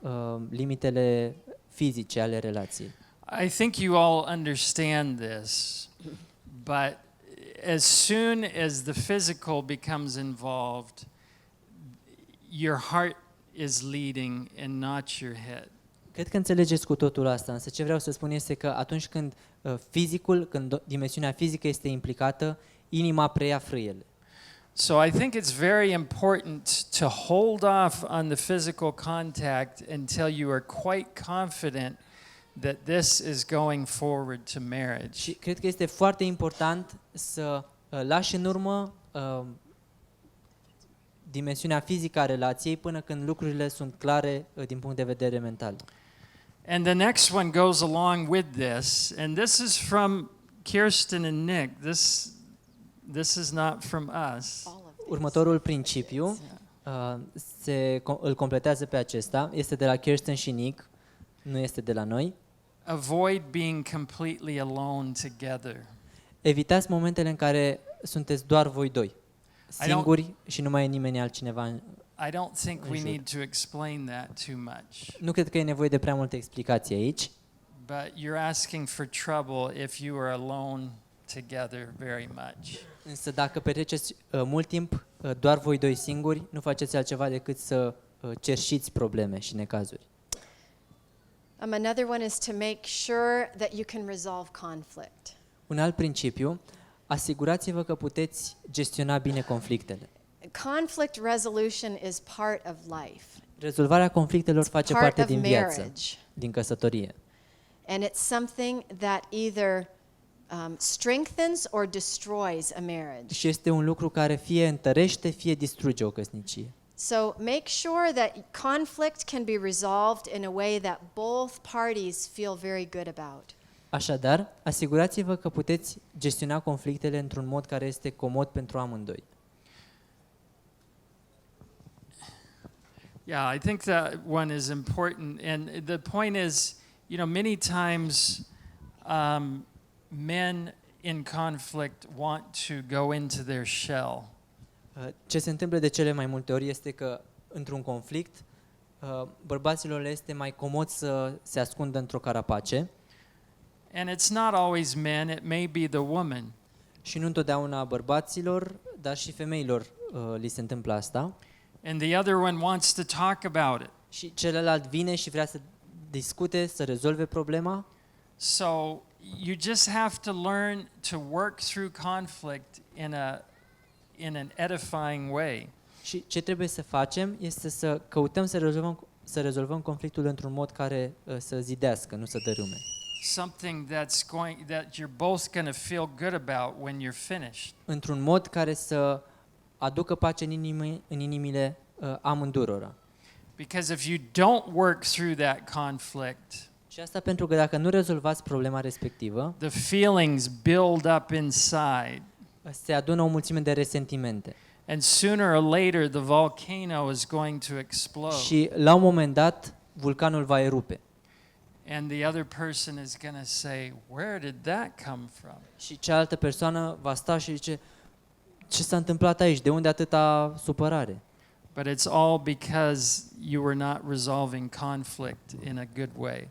limitele fizice ale relației. I think you all understand this, but as soon as the physical becomes involved, your heart is leading and not your head. Cred că înțelegeți cu totul asta, însă ce vreau să spun este că atunci când când dimensiunea fizică este implicată, inima preia frâiele. So I think it's very important to hold off on the physical contact until you are quite confident that this is going forward to marriage. Și cred că este foarte important să lași în urmă dimensiunea fizică a relației până când lucrurile sunt clare din punct de vedere mental. And the next one goes along with this, and this is from Kirsten and Nick. This is not from us. Următorul principiu îl completează pe acesta, este de la Kirsten și Nick, nu este de la noi. Avoid being completely alone together. Evitați momentele în care sunteți doar voi doi, singuri și nu mai e nimeni altcineva. I don't think we need to explain that too much. Nu cred că e nevoie de prea multe explicații aici, But you're asking for trouble if you are alone together very much. însă dacă petreceți mult timp doar voi doi singuri, nu faceți altceva decât să cerșiți probleme și necazuri. Another one is to make sure that you can resolve conflict. Un alt principiu, asigurați-vă că puteți gestiona bine conflictele. Conflict resolution is part of life. Rezolvarea conflictelor face part parte of din viață, marriage. din căsătorie. And it's something that either strengthens or destroys a marriage. Și este un lucru care fie întărește, fie distruge o căsnicie. So make sure that conflict can be resolved in a way that both parties feel very good about. Așadar, asigurați-vă că puteți gestiona conflictele într-un mod care este comod pentru amândoi. Yeah, I think that one is important. And the point is, many times men in conflict want to go into their shell. Ce se întâmplă de cele mai multe ori este că într-un conflict bărbaților le este mai comod să se ascundă într-o carapace. And it's not always men, it may be the woman. Și nu întotdeauna bărbaților, dar și femeilor li se întâmplă asta. And the other one wants to talk about it. Și celălalt vine și vrea să discute, să rezolve problema. So you just have to learn to work through conflict in an edifying way. Și ce trebuie să facem este să căutăm să rezolvăm conflictul într-un mod care să zidească, nu să dărâme. Something that you're both going to feel good about when you're finished. Într-un mod care să aducă pace în inimile amândurora. Because if you don't work through that conflict, Și asta pentru că dacă nu rezolvați problema respectivă, the feelings build up inside. se adună o mulțime de resentimente. And sooner or later the volcano is going to explode. Și la un moment dat vulcanul va erupe. And the other person is going to say, "Where did that come from?" Și cealaltă persoană va sta și zice: ce s-a întâmplat aici? De unde atâta supărare? But it's all because you were not resolving conflict in a good way.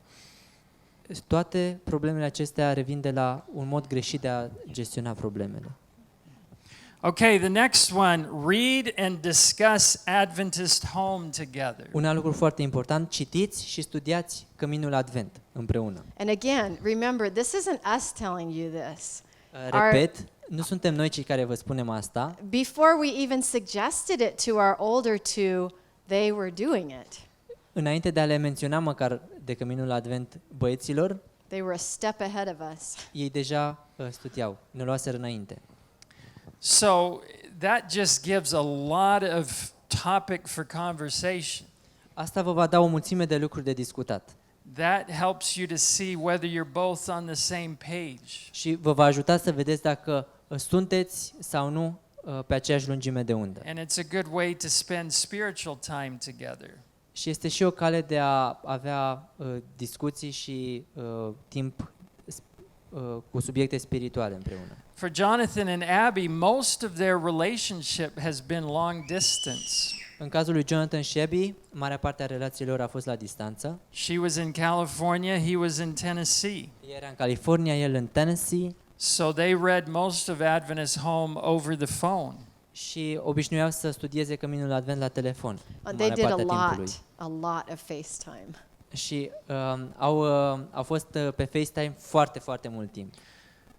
Toate problemele acestea revin de la un mod greșit de a gestiona problemele. Okay, the next one, read and discuss Adventist Home together. Un alt lucru foarte important, citiți și studiați Căminul Advent împreună. And again, remember, this isn't us telling you this. Repet, nu suntem noi cei care vă spunem asta. Before we even suggested it to our older two, they were doing it. Înainte de a le menționa măcar de Căminul Advent băieților, They were a step ahead of us. ei deja studiau, ne luaseră înainte. So that just gives a lot of topic for conversation. Asta vă va da o mulțime de lucruri de discutat. That helps you to see whether you're both on the same page. Și vă va ajuta să vedeți dacă sunteți sau nu pe aceeași lungime de undă. And it's a good way to spend spiritual time together. Și este și o cale de a avea discuții și timp cu subiecte spirituale împreună. For Jonathan and Abby, most of their relationship has been long distance. În cazul lui Jonathan și Abby, marea parte a relațiilor a fost la distanță. She was in California, he was in Tennessee. Ea era în California, el în Tennessee. So they read most of Adventist Home over the phone. Și obișnuiau să studieze Căminul Advent la telefon. They did a lot of FaceTime. Și au fost pe FaceTime foarte, foarte mult timp.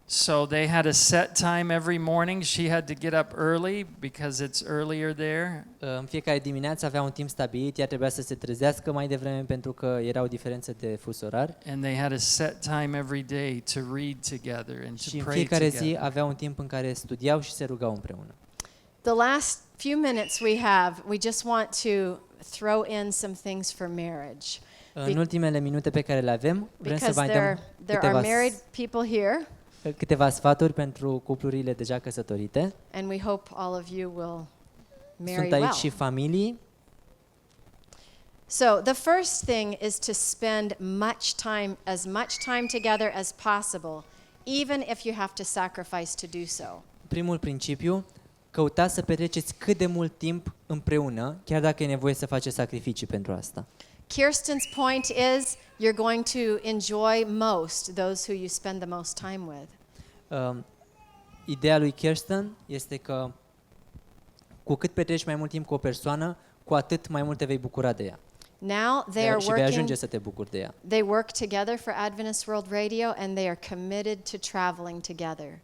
So they had a set time every morning. She had to get up early because it's earlier there. În fiecare dimineață avea un timp stabilit, ea trebuia să se trezească mai devreme pentru că era o diferență de fus orar. And they had a set time every day to read together and Și to în pray fiecare zi together. avea un timp în care studiau și se rugau împreună. The last few minutes we have, we just want to throw in some things for marriage. În ultimele minute pe care le avem, vrem să Because vă mai there dăm are married people here, câteva sfaturi pentru cuplurile deja căsătorite. and we hope all of you will marry Sunt aici well. și familii. So the first thing is to spend as much time together as possible, even if you have to sacrifice to do so. Primul principiu, căutați să petreceți cât de mult timp împreună, chiar dacă e nevoie să faceți sacrificii pentru asta. Kirsten's point is you're going to enjoy most those who you spend the most time with. Ideea lui Kirsten este că cu cât petreci mai mult timp cu o persoană, cu atât mai mult te vei bucura de ea. Now they are Și vei ajunge working, să te bucuri de ea. they work together for Adventist World Radio and they are committed to traveling together.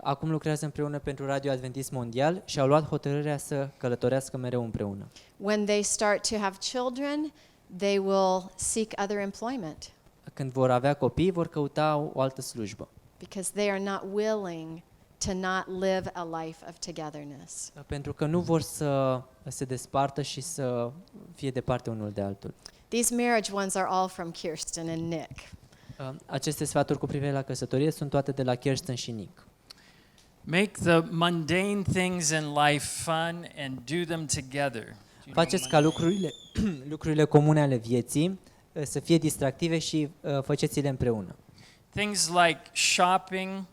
Acum lucrează împreună pentru Radio Adventist Mondial și au luat hotărârea să călătorească mereu împreună. When they start to have children, they will seek other employment Când vor avea copii, vor căuta o altă slujbă. because they are not willing to not live a life of togetherness. Pentru că nu vor să se despartă și să fie departe unul de altul. These marriage ones are all from Kirsten and Nick. Aceste sfaturi cu privire la căsătorie sunt toate de la Kirsten și Nick. Make the mundane things in life fun and do them together. Faceți ca lucrurile comune ale vieții să fie distractive și faceți-le împreună. Things like shopping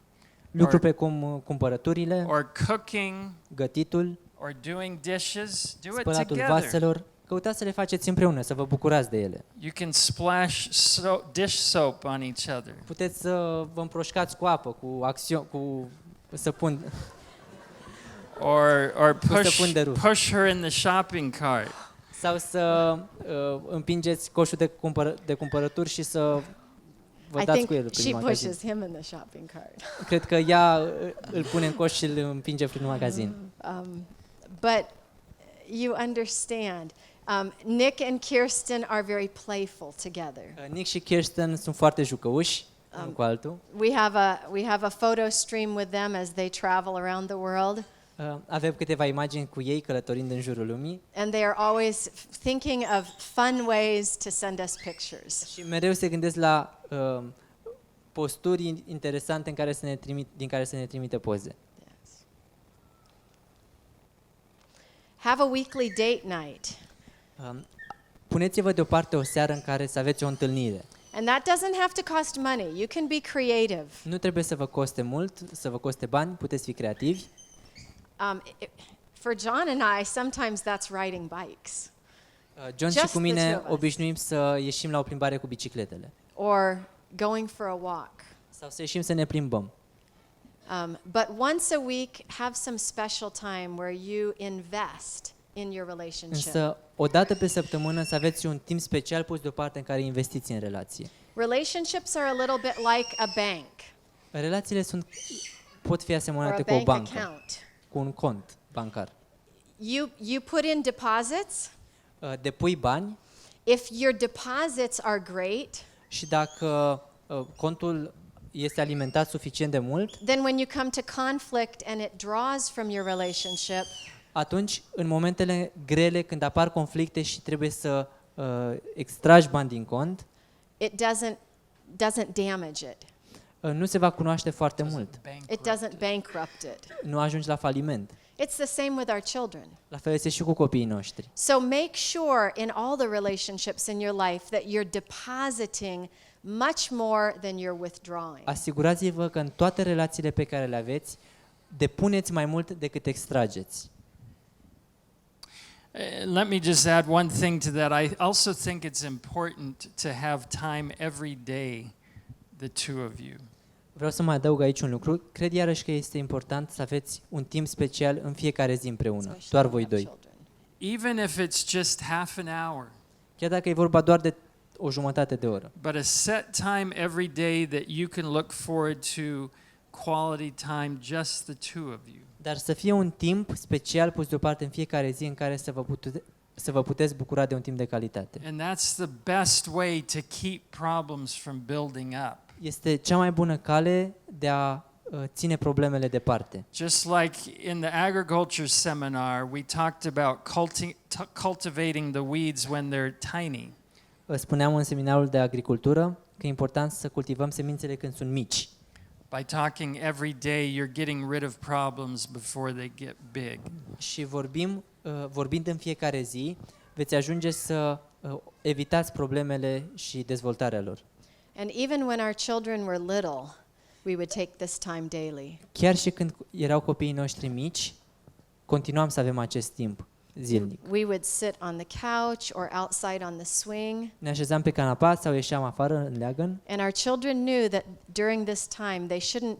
Lucruri precum cumpărăturile, or cooking gătitul, or doing dishes, do it spălatul together. vaselor, căutați să le faceți împreună, să vă bucurați de ele. You can splash dish soap on each other. Puteți să vă împroșcați cu apă, cu săpun, Or săpun de rus. push her in the shopping cart. sau să împingeți coșul de cumpărături și să vă I dați cu el think prin she magazin. pushes him in the shopping cart. Cred că ea îl pune în coș și îl împinge prin magazin. But you understand, Nick and Kirsten are very playful together. Nick și Kirsten sunt foarte jucăuși, unul cu altul. We have a photo stream with them as they travel around the world, Avem câteva imagini cu ei călătorind în jurul lumii and they are always thinking of fun ways to send us pictures. și mereu se gândesc la posturi interesante din care să ne trimite poze. Yes. Have a weekly date night. Puneți-vă deoparte o seară în care să aveți o întâlnire. And that doesn't have to cost money. You can be creative. Nu trebuie să vă coste mult, să vă coste bani, puteți fi creativi. For John and I, sometimes that's riding bikes John Just și cu the mine two of us. obișnuim să ieșim la o plimbare cu bicicletele or going for a walk. sau să ieșim să ne plimbăm. But once a week, have some special time where you invest in your relationship. Însă, o dată pe săptămână să aveți un timp special pus deoparte în care investiți în relație. Relationships are a little bit like a bank Relațiile pot fi or a asemănate cu o bank bancă, account. cu un cont bancar. You put in deposits. Depui bani If your deposits are great, și dacă contul este alimentat suficient de mult, then when you come to conflict and it draws from your relationship, atunci, în momentele grele, când apar conflicte și trebuie să extragi bani din cont, it doesn't damage it. nu se va cunoaște foarte mult. It doesn't bankrupt it. Nu ajungi la faliment. It's the same with our children. La fel este și cu copiii noștri. So make sure in all the relationships in your life that you're depositing much more than you're withdrawing. Asigurați-vă că în toate relațiile pe care le aveți, depuneți mai mult decât extrageți. Let me just add one thing to that. I also think it's important to have time every day, the two of you. Vreau să mai adaug aici un lucru. Cred iarăși că este important să aveți un timp special în fiecare zi împreună, doar voi doi. Even if it's just half an hour. Chiar dacă e vorba doar de o jumătate de oră. But a set time every day that you can look forward to quality time, just the two of you. Dar să fie un timp special pus deoparte în fiecare zi în care să vă puteți bucura de un timp de calitate. And that's the best way to keep problems from building up. Este cea mai bună cale de a ține problemele departe. Just like in the agriculture seminar, we talked about cultivating the weeds when they're tiny. Spuneam în seminarul de agricultură că e important să cultivăm semințele când sunt mici. By talking every day, you're getting rid of problems before they get big. Și vorbind în fiecare zi, veți ajunge să evitați problemele și dezvoltarea lor. And even when our children were little, we would take this time daily. Chiar și când erau copiii noștri mici, continuam să avem acest timp zilnic. We would sit on the couch or outside on the swing. Ne așezam pe canapea sau ieșeam afară în leagăn And our children knew that during this time they shouldn't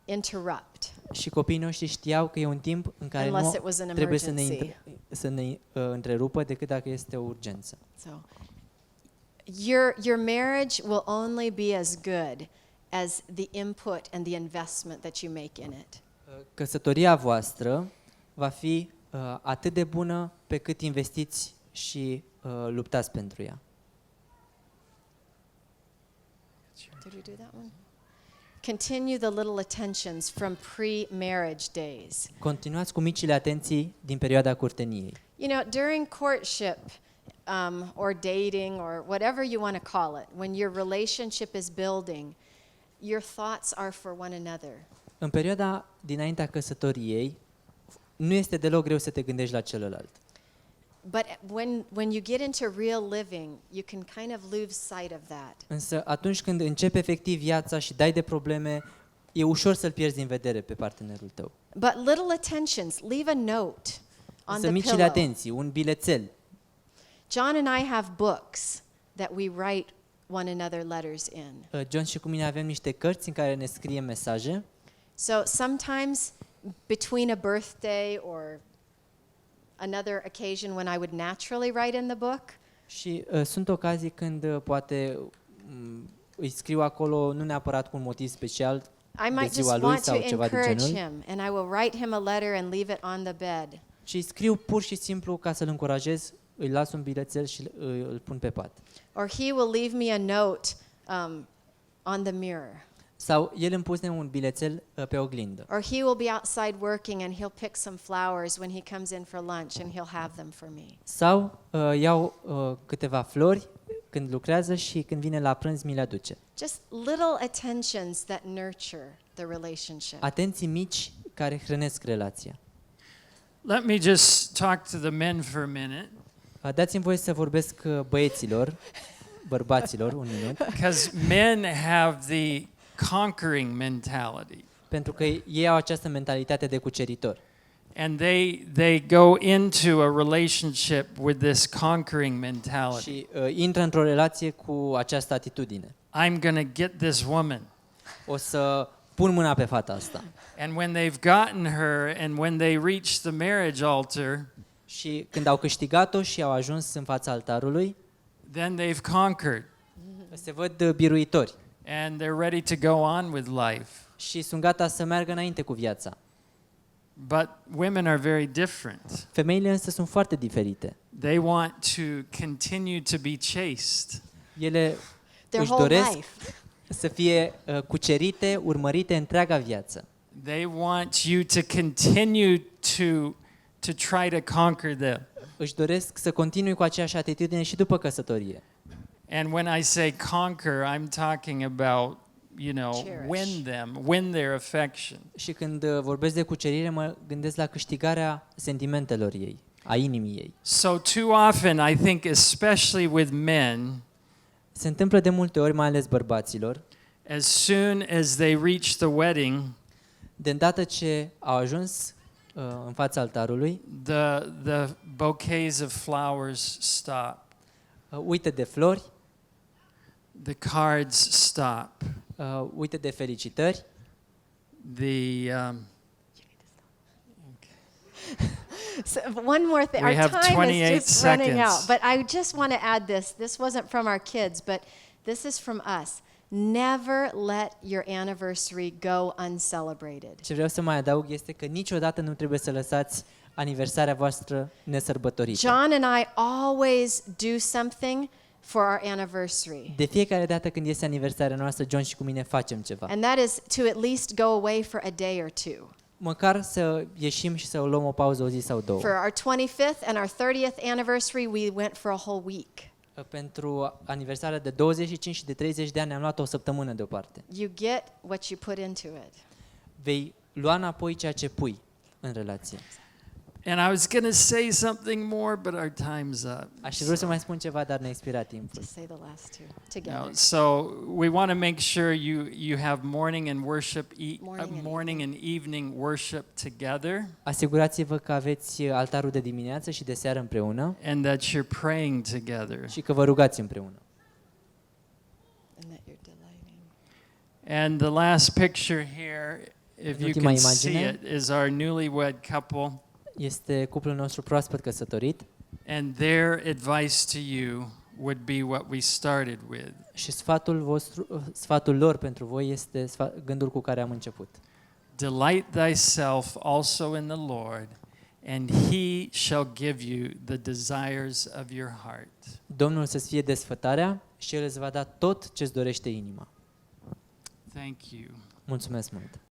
interrupt și copiii noștri știau că e un timp în care unless nu it was an trebuie emergency. să ne întrerupă decât dacă este o urgență. So your marriage will only be as good as the input and the investment that you make in it. Căsătoria voastră va fi atât de bună pe cât investiți și luptați pentru ea. Did we do that one? Continue the little attentions from pre-marriage days. Continuați cu micile atenții din perioada curteniei. You know, during courtship or dating or whatever you want to call it, when your relationship is building, your thoughts are for one another. În perioada dinaintea căsătoriei, nu este deloc greu să te gândești la celălalt. But when you get into real living, you can kind of lose sight of that. Însă atunci când începi efectiv viața și dai de probleme, e ușor să-l pierzi din vedere pe partenerul tău. But little attentions, leave a note on Însă the micile pillow. atenții, un bilețel. John and I have books that we write one another letters in. John și cu mine avem niște cărți în care ne scriem mesaje. So sometimes between a birthday or another occasion when I would naturally write in the book, Și sunt ocazii când poate îi scriu acolo nu neapărat cu un motiv special I de might just ziua lui want to sau ceva de encourage genul, him and I will write him a letter and leave it on the bed. ci îi scriu pur și simplu ca să-l încurajez, îi las un bilețel și îl pun pe pat. Or he will leave me a note on the mirror. Sau el îmi pune un bilețel pe oglindă. Or he will be outside working and he'll pick some flowers when he comes in for lunch and he'll have them for me. Sau iau câteva flori când lucrează și când vine la prânz mi le aduce. Just little attentions that nurture the relationship. Atenții mici care hrănesc relația. Let me just talk to the men for a minute, Dați-mi voie să vorbesc băieților, bărbaților, un minut, because men have the conquering mentality. pentru că ei au această mentalitate de cuceritor. And they go into a relationship with this conquering mentality. Și intră într-o relație cu această atitudine. I'm going to get this woman. O să pun mâna pe fata asta. And when they've gotten her and when they reach the marriage altar, Și când au câștigat-o și au ajuns în fața altarului, then they've conquered se văd biruitori and they're ready to go on with life. și sunt gata să meargă înainte cu viața. But women are very different. Femeile însă sunt foarte diferite. They want to continue to be chaste. Ele Their își whole doresc life. să fie cucerite, urmărite întreaga viață. They want you to continue to try to conquer them. Își doresc să continui cu aceeași atitudine și după căsătorie. And when I say conquer, I'm talking about, Cherish. win their affection. Și când vorbesc de cucerire, mă gândesc la câștigarea sentimentelor ei, a inimii ei. So too often, I think, especially with men, Se întâmplă de multe ori, mai ales bărbaților, as soon as they reach the wedding, de îndată ce au ajuns în fața altarului, the bouquets of flowers stop. uită de flori, The cards stop. uită de felicitări, So one more thing. We Our have time 28 is just running seconds. out. But I just want to add this. This wasn't from our kids, but this is from us. Never let your anniversary go uncelebrated. ce vreau să mai adaug este că niciodată nu trebuie să lăsați aniversarea voastră nesărbătorită. John and I always do something for our anniversary. De fiecare dată când este aniversarea noastră, John și cu mine facem ceva. And that is to at least go away for a day or two. Măcar să ieșim și să luăm o pauză o zi sau două. For our 25th and our 30th anniversary, we went for a whole week. Pentru aniversarea de 25 și de 30 de ani ne-am luat o săptămână deoparte. You get what you put into it. Vei lua înapoi ceea ce pui în relație. And I was going to say something more, but our time's up. Aș fi vrut să mai spun ceva, dar ne-a expirat timpul. Just say the last two No, together. so we want to make sure you have morning and worship, Morning and and evening worship together, Asigurați-vă că aveți altarul de dimineață și de seară împreună and that you're praying together. și că vă rugați împreună. And that you're delighting. And the last picture here, if you Ultima can see imagine. it, is our newlywed couple, Este cuplul nostru proaspăt căsătorit and their advice to you would be what we started with. și sfatul lor pentru voi este gândul cu care am început. Delight thyself also in the Lord, and he shall give you the desires of your heart. Domnul să-ți fie desfătarea și El îți va da tot ce-ți dorește inima. Thank you. Mulțumesc mult!